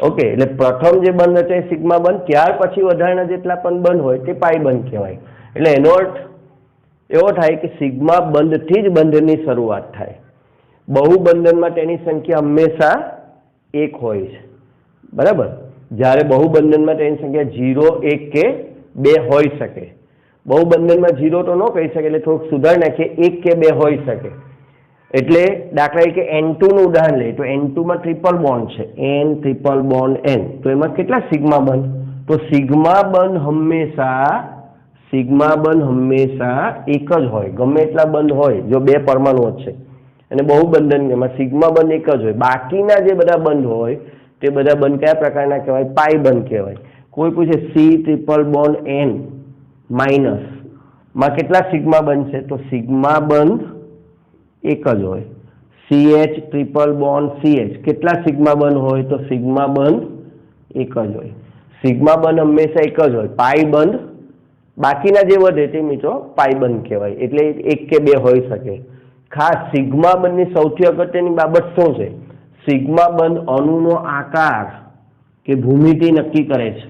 ઓકે, એટલે પ્રથમ જે બંધ રચાય સિગ્મા બંધ, ત્યાર પછી વધારાના જેટલા પણ બંધ હોય તે પાઈ બંધ કહેવાય. એટલે એનો અર્થ એવો થાય કે સિગ્મા બંધથી જ બંધની શરૂઆત થાય. બહુબંધનમાં તેની સંખ્યા હંમેશા એક હોય છે, બરાબર. જ્યારે બહુબંધનમાં તેની સંખ્યા 0, 1 કે 2 હોઈ શકે. બહુબંધનમાં 0 તો ન કહી શકે એટલે થોડુંક સુધાર નાખીએ, 1 કે 2 હોઈ શકે. એટલે દાખલા તરીકે N2 નું ઉદાહરણ લઈએ તો N2 માં ટ્રિપલ બોન્ડ છે, N ટ્રિપલ બોન્ડ N, તો એમાં કેટલા સિગ્મા બંધ? તો સિગ્મા બંધ હંમેશા એક જ હોય. ગમે એટલા બંધ હોય જો બે પરમાણુ છે અને બહુબંધનમાં સિગ્મા બંધ એક જ હોય. બાકીના જે બધા બંધ હોય તે બધા બંધ કયા પ્રકારના કહેવાય? પાઈ બંધ કહેવાય. કોઈ પૂછે C triple bond N minus માં કેટલા સિગ્મા બંધ છે? તો સિગ્મા બંધ એક જ હોય. CH ટ્રિપલ બોન્ડ CH કેટલા સિગ્મા બંધ હોય? તો સિગ્મા બંધ એક જ હોય. સિગ્મા બંધ હંમેશા એક જ હોય. પાઈ બંધ બાકીના જે વધે તે મિત્રો પાઈ બંધ કહેવાય. એટલે 1 કે 2 હોઈ શકે. ખાસ સિગ્મા બંધની સૌથી અગત્યની બાબત શું છે? સિગ્મા બંધ અણુનો આકાર કે ભૂમિતિ નક્કી કરે છે.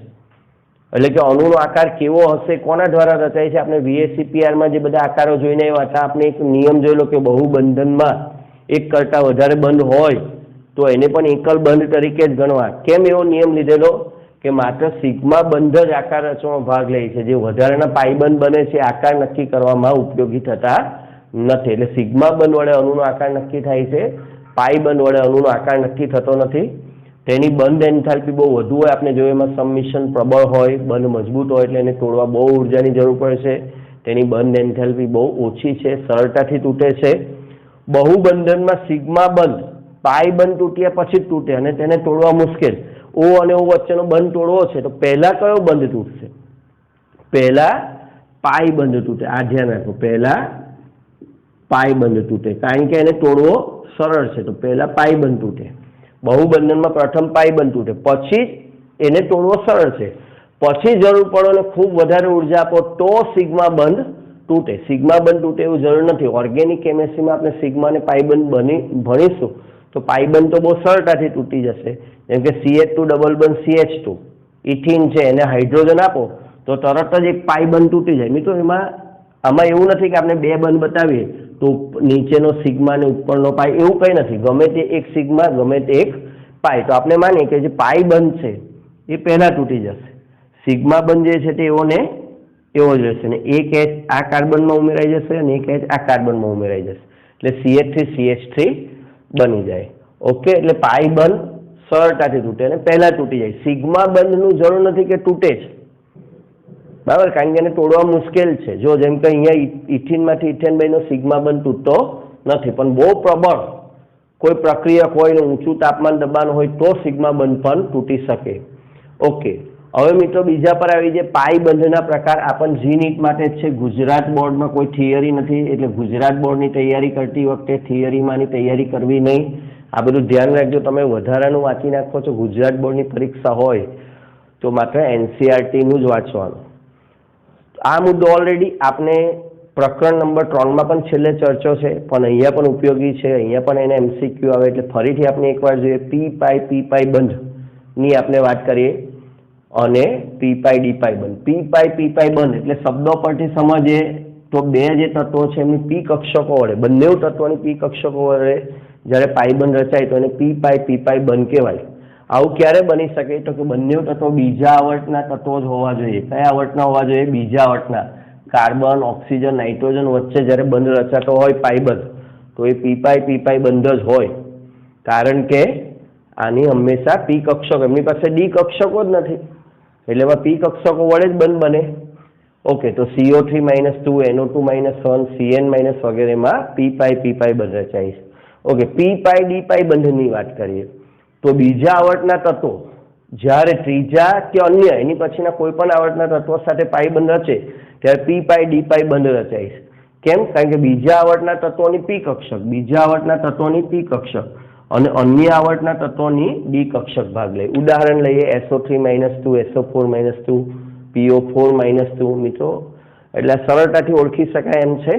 એટલે કે અણુનો આકાર કેવો હશે, કોના દ્વારા રચાય છે? આપણે VSCPR જે બધા આકારો જોઈને આવ્યા હતા, આપણે એક નિયમ જોયેલો કે બહુબંધનમાં એક કરતા વધારે બંધ હોય તો એને પણ એકલ બંધ તરીકે જ ગણવા. કેમ એવો નિયમ લીધેલો? કે માત્ર સિગ્મા બંધ જ આકાર રચવામાં ભાગ લે છે. જે વધારાના પાઈ બંધ બને છે આકાર નક્કી કરવામાં ઉપયોગી થતા નથી. એટલે સિગ્મા બંધ વડે અણુનો આકાર નક્કી થાય છે, પાઈ બંધ વડે અણુનો આકાર નક્કી થતો નથી. તેની બંધ એન્થાલ્પી બહુ વધુ હોય, આપણે જોઈએ એમાં સબમિશન પ્રબળ હોય, બંધ મજબૂત હોય એટલે એને તોડવા બહુ ઉર્જાની જરૂર પડે છે. તેની બંધ એન્થાલ્પી બહુ ઓછી છે, સરળતાથી તૂટે છે. બહુબંધનમાં સિગ્મા બંધ પાઈ બંધ તૂટ્યા પછી જ તૂટે અને તેને તોડવા મુશ્કેલ. ઓ અને ઓ વચ્ચેનો બંધ તોડવો છે તો પહેલા કયો બંધ તૂટશે? પહેલા પાઈ બંધ તૂટે. આ ધ્યાન રાખો, પહેલા પાઈ બંધ તૂટે, કારણ કે એને તોડવો સરળ છે. તો પહેલા પાઈ બંધ તૂટે. બહુબંધનમાં પ્રથમ પાઈ બંધ તૂટે, પછી એને તોડવો સરળ છે. પછી જરૂર પડે અને ખૂબ વધારે ઉર્જા આપો તો સિગ્મા બંધ તૂટે. સિગ્મા બંધ તૂટે એવું જરૂર નથી. ઓર્ગેનિક કેમેસ્ટ્રીમાં આપણે સિગ્મા અને પાઈ બંધ ભણીશું તો પાઈ બંધ તો બહુ સરળતાથી તૂટી જશે. જેમ કે CH2 ડબલ બંધ CH2 ઇથિન છે, એને હાઇડ્રોજન આપો તો તરત જ એક પાઈ બંધ તૂટી જાય. મિત્રો આમાં એવું નથી કે આપણે બે બંધ બતાવીએ તો નીચેનો સિગ્મા ને ઉપરનો પાઈ, એવું કંઈ નથી. ગમે તે એક સિગ્મા, ગમે તે એક પાઈ. તો આપણે માનીએ કે જે પાઈ બંધ છે એ પહેલા તૂટી જશે. સિગ્મા બંધ જે છે તે એવો જ રહેશે ને એક H આ કાર્બનમાં ઉમેરાઈ જશે અને એક H આ કાર્બનમાં ઉમેરાઈ જશે. એટલે CH3CH3 બની જાય. ઓકે, એટલે પાઈ બંધ સરળતાથી તૂટે અને પહેલા તૂટી જાય. સિગ્મા બંધનું જરૂર નથી કે તૂટે જ, બરાબર, કારણ કે એને તોડવા મુશ્કેલ છે. જો જેમ કે અહીંયા ઇથિનમાંથી ઇથેન બન્યો, સિગ્મા બંધ તૂટતો નથી. પણ બહુ પ્રબળ કોઈ પ્રક્રિયક હોય ને ઊંચું તાપમાન દબાણ હોય તો સિગ્મા બંધ પણ તૂટી શકે. ઓકે, હવે મિત્રો બીજા પર આવી જાય પાઈ બંધના પ્રકાર. આ પણ જી નીટ માટે જ છે. ગુજરાત બોર્ડમાં કોઈ થિયરી નથી, એટલે ગુજરાત બોર્ડની તૈયારી કરતી વખતે થિયરીમાંની તૈયારી કરવી નહીં. આ બધું ધ્યાન રાખજો. તમે વધારાનું વાંચી નાખો છો, ગુજરાત બોર્ડની પરીક્ષા હોય તો માત્ર NCERTનું જ વાંચવાનું. આ મુદ્દો ઓલરેડી આપણે પ્રકરણ નંબર 3માં પણ છેલ્લે ચર્ચો છે, પણ અહીંયા પણ ઉપયોગી છે. અહીંયા પણ એને MCQ આવે એટલે ફરીથી આપણે એકવાર જોઈએ. પી પાઈ બંધની આપણે વાત કરીએ અને પી પાઈ બંધ. પી પાઈ બંધ એટલે શબ્દો પરથી સમજીએ તો બે જે તત્વો છે એમની પી કક્ષકો વડે, બંને તત્વોની પી કક્ષકો વડે જ્યારે પાઈ બંધ રચાય તો એને પી પાઈ બંધ કહેવાય. આવું ક્યારે બની શકે? તો કે બંને તત્વો બીજા આવર્તના તત્વો જ હોવા જોઈએ. કયા આવર્તના હોવા જોઈએ? બીજા આવર્તના. કાર્બન, ઓક્સિજન, નાઇટ્રોજન વચ્ચે જ્યારે બંધ રચાતો હોય પાઈ બંધ તો એ પી પાઈ બંધ જ હોય, કારણ કે આની હંમેશા પી કક્ષકો, એમની પાસે ડી કક્ષકો જ નથી એટલે એમાં પી કક્ષકો વડે જ બંધ બને. ઓકે, તો CO3 - 2 NO2 - 1 CN- વગેરેમાં પી પાઈ બંધ રચાય છે. ઓકે, પી પાઈ બંધની વાત કરીએ તો બીજા આવર્તના તત્વો જ્યારે ત્રીજા કે અન્ય એની પછીના કોઈ પણ આવર્તના તત્વો સાથે પાઈ બંધ રચે ત્યારે પી પાઈ બંધ રચાય છે. કેમ? કારણ કે બીજા આવર્તના તત્વોની પી કક્ષક, બીજા આવર્તના તત્વોની પી કક્ષક અને અન્ય આવર્તના તત્વોની ડી કક્ષક ભાગ લે. ઉદાહરણ લઈએ SO3 - 2 SO4 - 2 PO4 - 2. મિત્રો એટલે સરળતાથી ઓળખી શકાય એમ છે.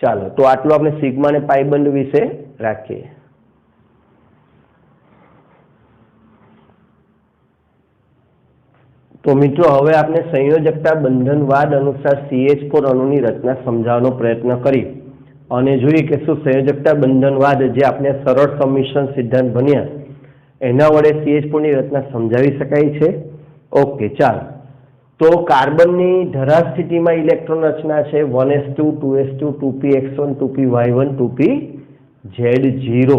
ચાલો, તો આટલું આપણે સિગ્મા અને પાઈ બંધ વિશે રાખીએ. તો મિત્રો હવે આપણે સંયોજકતા બંધનવાદ અનુસાર CH4 અણુની રચના સમજાવવાનો પ્રયત્ન કરી અને જોઈએ કે શું સંયોજકતા બંધનવાદ જે આપણે સરળ સંમિશ્રણ સિદ્ધાંત ભણ્યા એના વડે CH4 ની રચના સમજાવી શકાય છે. ઓકે, ચાલો. તો કાર્બનની ધરાર સ્થિતિમાં ઇલેક્ટ્રોન રચના છે 1s2 2s2 2px1 2py1 2pz0.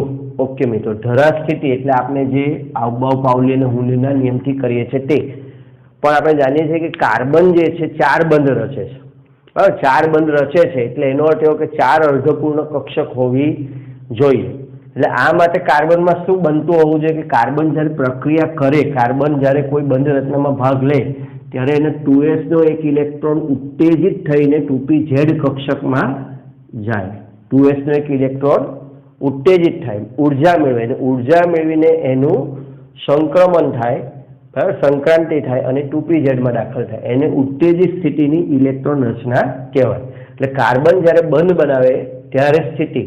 Okay મિત્રો, ધરાર સ્થિતિ એટલે આપણે જે આઉબાઉ પાઉલી અને હુનના નિયમથી કરીએ છીએ તે. પણ આપણે જાણીએ છીએ કે કાર્બન જે છે 4 બંધ રચે છે. બરાબર, 4 બંધ રચે છે એટલે એનો અર્થ એવો કે 4 અર્ધપૂર્ણ કક્ષક હોવી જોઈએ. એટલે આ માટે કાર્બનમાં શું બનતું હોવું જોઈએ કે કાર્બન જ્યારે પ્રક્રિયા કરે, કાર્બન જ્યારે કોઈ બંધ રચનામાં ભાગ લે ત્યારે એને 2s નો એક ઇલેક્ટ્રોન ઉત્તેજિત થઈને 2pz કક્ષકમાં જાય. 2s નો એક ઇલેક્ટ્રોન ઉત્તેજિત થાય, ઉર્જા મેળવે, ઉર્જા મેળવીને એનું સંક્રમણ થાય, બરાબર, સંક્રાંતિ થાય અને 2pz માં દાખલ થાય. એને ઉત્તેજિત સ્થિતિની ઇલેક્ટ્રોન રચના કહેવાય. એટલે કાર્બન જ્યારે બંધ બનાવે ત્યારે સ્થિતિ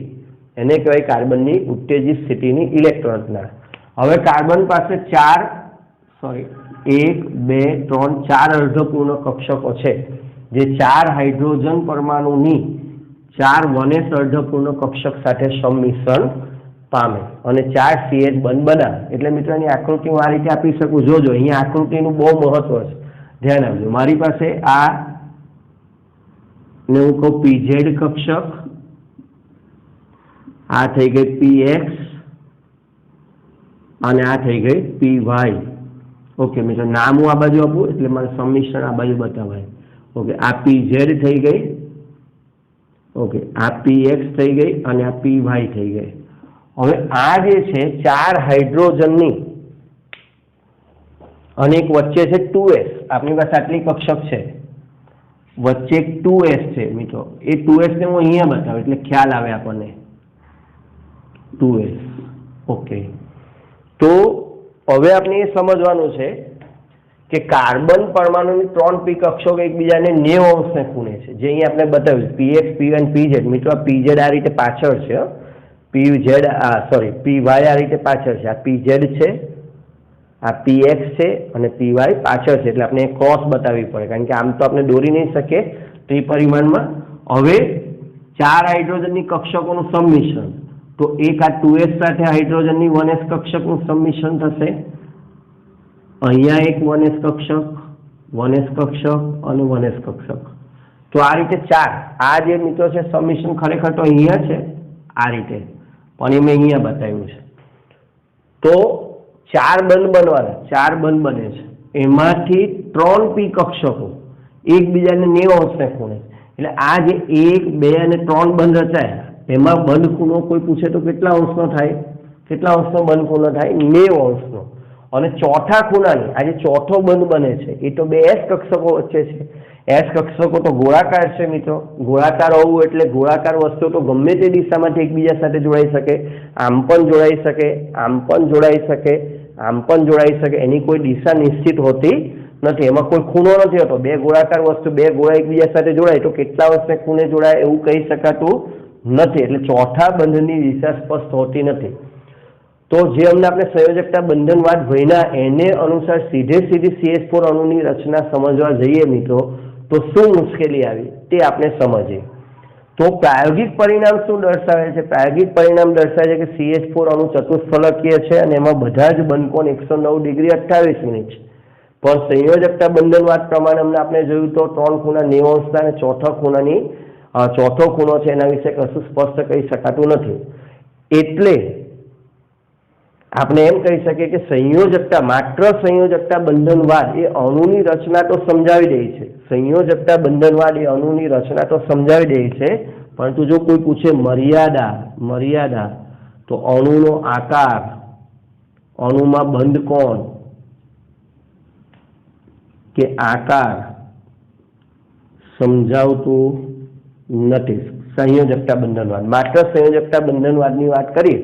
એને કહેવાય કાર્બનની ઉત્તેજિત સ્થિતિની ઇલેક્ટ્રોન રચના. હવે કાર્બન પાસે 1 2 3 4 અર્ધપૂર્ણ કક્ષકો છે જે 4 હાઇડ્રોજન પરમાણુની 4 1s અર્ધપૂર્ણ કક્ષક સાથે સંમિશ્રણ પામે અને 4 CH બંધ બનાવે. એટલે મિત્રો એની આકૃતિ હું આ રીતે આપી શકું. જોજો, અહીંયા આકૃતિનું બહુ મહત્વ છે, ધ્યાન આપજો. મારી પાસે આ ને હું કહું PZ કક્ષક આ થઈ ગઈ PX અને આ થઈ ગઈ PY. ઓકે મિત્રો, નામ હું આ બાજુ આપું એટલે મારે સમિશ્રણ આ બાજુ બતાવાય. ઓકે, આ PZ થઈ ગઈ. ઓકે, આ PX થઈ ગઈ અને આ PY થઈ ગઈ. હવે આ જે છે 4 હાઇડ્રોજનની અને એક વચ્ચે છે 2s. આપણી પાસે આટલી કક્ષક છે, વચ્ચે એક 2s છે મિત્રો. એ 2s ને હું અહીંયા બતાવું એટલે ખ્યાલ આવે આપણને. 2s. ઓકે, તો હવે આપણે એ સમજવાનું છે કે કાર્બન પરમાણુની 3 p કક્ષકો એકબીજાને 90 અંશને ખૂણે છે, જે અહીંયા આપણે બતાવ્યું PX, PY અને PZ. મિત્રો આ PZ આ રીતે પાછળ છે, PY આ રીતે પાછળ છે, આ PZ છે, આ PX છે અને PY પાછળ છે. એટલે આપણે ક્રોસ બતાવવી પડે, કારણ કે આમ તો આપણે દોરી નહીં શકીએ ત્રિપરિમાણમાં. હવે 4 હાઇડ્રોજનની કક્ષકોનું સંમિશ્રણ, તો એક આ 2s સાથે હાઇડ્રોજનની 1s કક્ષકનું સંમિશ્રણ થશે. અહીંયા એક 1s કક્ષક, 1s કક્ષક અને 1s કક્ષક. તો આ રીતે 4. આ જે મિત્રો છે સંમિશ્રણ ખરેખર તો અહીંયા છે આ રીતે, પણ એ મેં અહીંયા બતાવ્યું છે. તો 4 બંધ બનવાના, 4 બંધ બને છે, એમાંથી 3 p કક્ષકો એકબીજાને 90 અંશને ખૂણે. એટલે આ જે 1, 2 અને 3 બંધ રચાયા, એમાં બંધ ખૂણો કોઈ પૂછે તો કેટલા અંશનો થાય? કેટલા અંશનો બંધ ખૂણો થાય? 90 અંશનો. અને ચોથા ખૂણાની આ જે ચોથો બંધ બને છે એ તો 2 s કક્ષકો વચ્ચે છે. s કક્ષકો તો ગોળાકાર છે મિત્રો. ગોળાકાર હોવું એટલે ગોળાકાર વસ્તુ તો ગમે તે દિશામાંથી એકબીજા સાથે જોડાઈ શકે. આમ પણ જોડાઈ શકે, આમ પણ જોડાઈ શકે, આમ પણ જોડાઈ શકે. એની કોઈ દિશા નિશ્ચિત હોતી નથી, એમાં કોઈ ખૂણો નથી હોતો. 2 ગોળાકાર વસ્તુ, 2 ગોળા એકબીજા સાથે જોડાય તો કેટલા અંશને ખૂણે જોડાય એવું કહી શકાતું નથી. એટલે ચોથા બંધની દિશા સ્પષ્ટ હોતી નથી. તો જે અમને આપણે સંયોજકતા બંધનવાદ ભણ્યા એને અનુસાર સીધે સીધી CH4 અણુની રચના સમજવા જઈએ મિત્રો, તો શું મુશ્કેલી આવી તે આપણે સમજીએ. તો પ્રાયોગિક પરિણામ શું દર્શાવે છે? પ્રાયોગિક પરિણામ દર્શાવે છે કે CH4 અણુ ચતુષ્ફલકીય છે અને એમાં બધા જ બંધકોણ 109 ડિગ્રી 28 મિનિટ છે. પણ સંયોજકતા બંધનવાદ પ્રમાણે અમને આપણે જોયું તો 3 ખૂણા 90 અંશના અને ચોથો ખૂણો છે એના વિશે કશું સ્પષ્ટ કહી શકાતું નથી. એટલે આપણે એમ કહી શકીએ કે માત્ર સંયોજકતા બંધનવાદ એ અણુની રચના તો સમજાવી દે છે. સંયોજકતા બંધનવાદ એ અણુની રચના તો સમજાવી દે છે, પરંતુ જો કોઈ પૂછે મર્યાદા તો અણુનો આકાર, અણુમાં બંધ કોણ કે આકાર સમજાવતું નથી. સંયોજકતા બંધનવાદ, માત્ર સંયોજકતા બંધનવાદની વાત કરીએ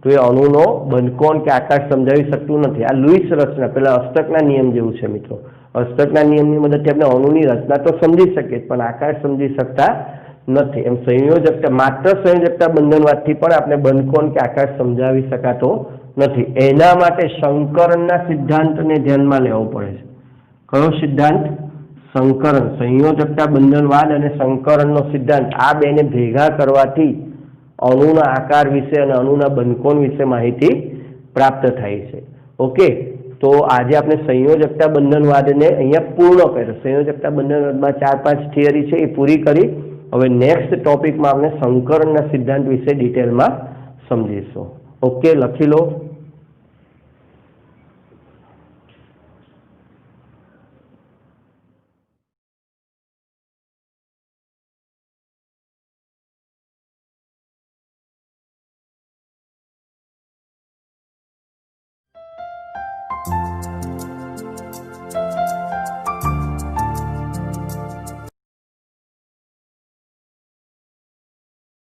તો એ અણુનો બંધકોણ કે આકાર સમજાવી શકતું નથી. આ લુઈસ રચના, પેલા અષ્ટકના નિયમ જેવું છે મિત્રો. અષ્ટકના નિયમની મદદથી આપણે અણુની રચના તો સમજી શકીએ પણ આકાર સમજી શકતા નથી. એમ માત્ર સંયોજકતા બંધનવાદથી પણ આપણે બંધકોણ કે આકાર સમજાવી શકાતો નથી. એના માટે સંકરણના સિદ્ધાંતને ધ્યાનમાં લેવો પડે છે. કયો સિદ્ધાંત? સંકરણ. સંયોજકતા બંધનવાદ અને સંકરણનો સિદ્ધાંત, આ બેને ભેગા કરવાથી અણુના આકાર વિશે અને અણુના બંધકોણ વિશે માહિતી પ્રાપ્ત થાય છે. ઓકે, તો આજે આપણે સંયોજકતા બંધનવાદને અહીંયા પૂર્ણ કર્યો. સંયોજકતા બંધનવાદમાં 4-5 થિયરી છે એ પૂરી કરી. હવે નેક્સ્ટ ટોપિકમાં આપણે સંકરણના સિદ્ધાંત વિશે ડિટેલમાં સમજીશું. ઓકે, લખી લો.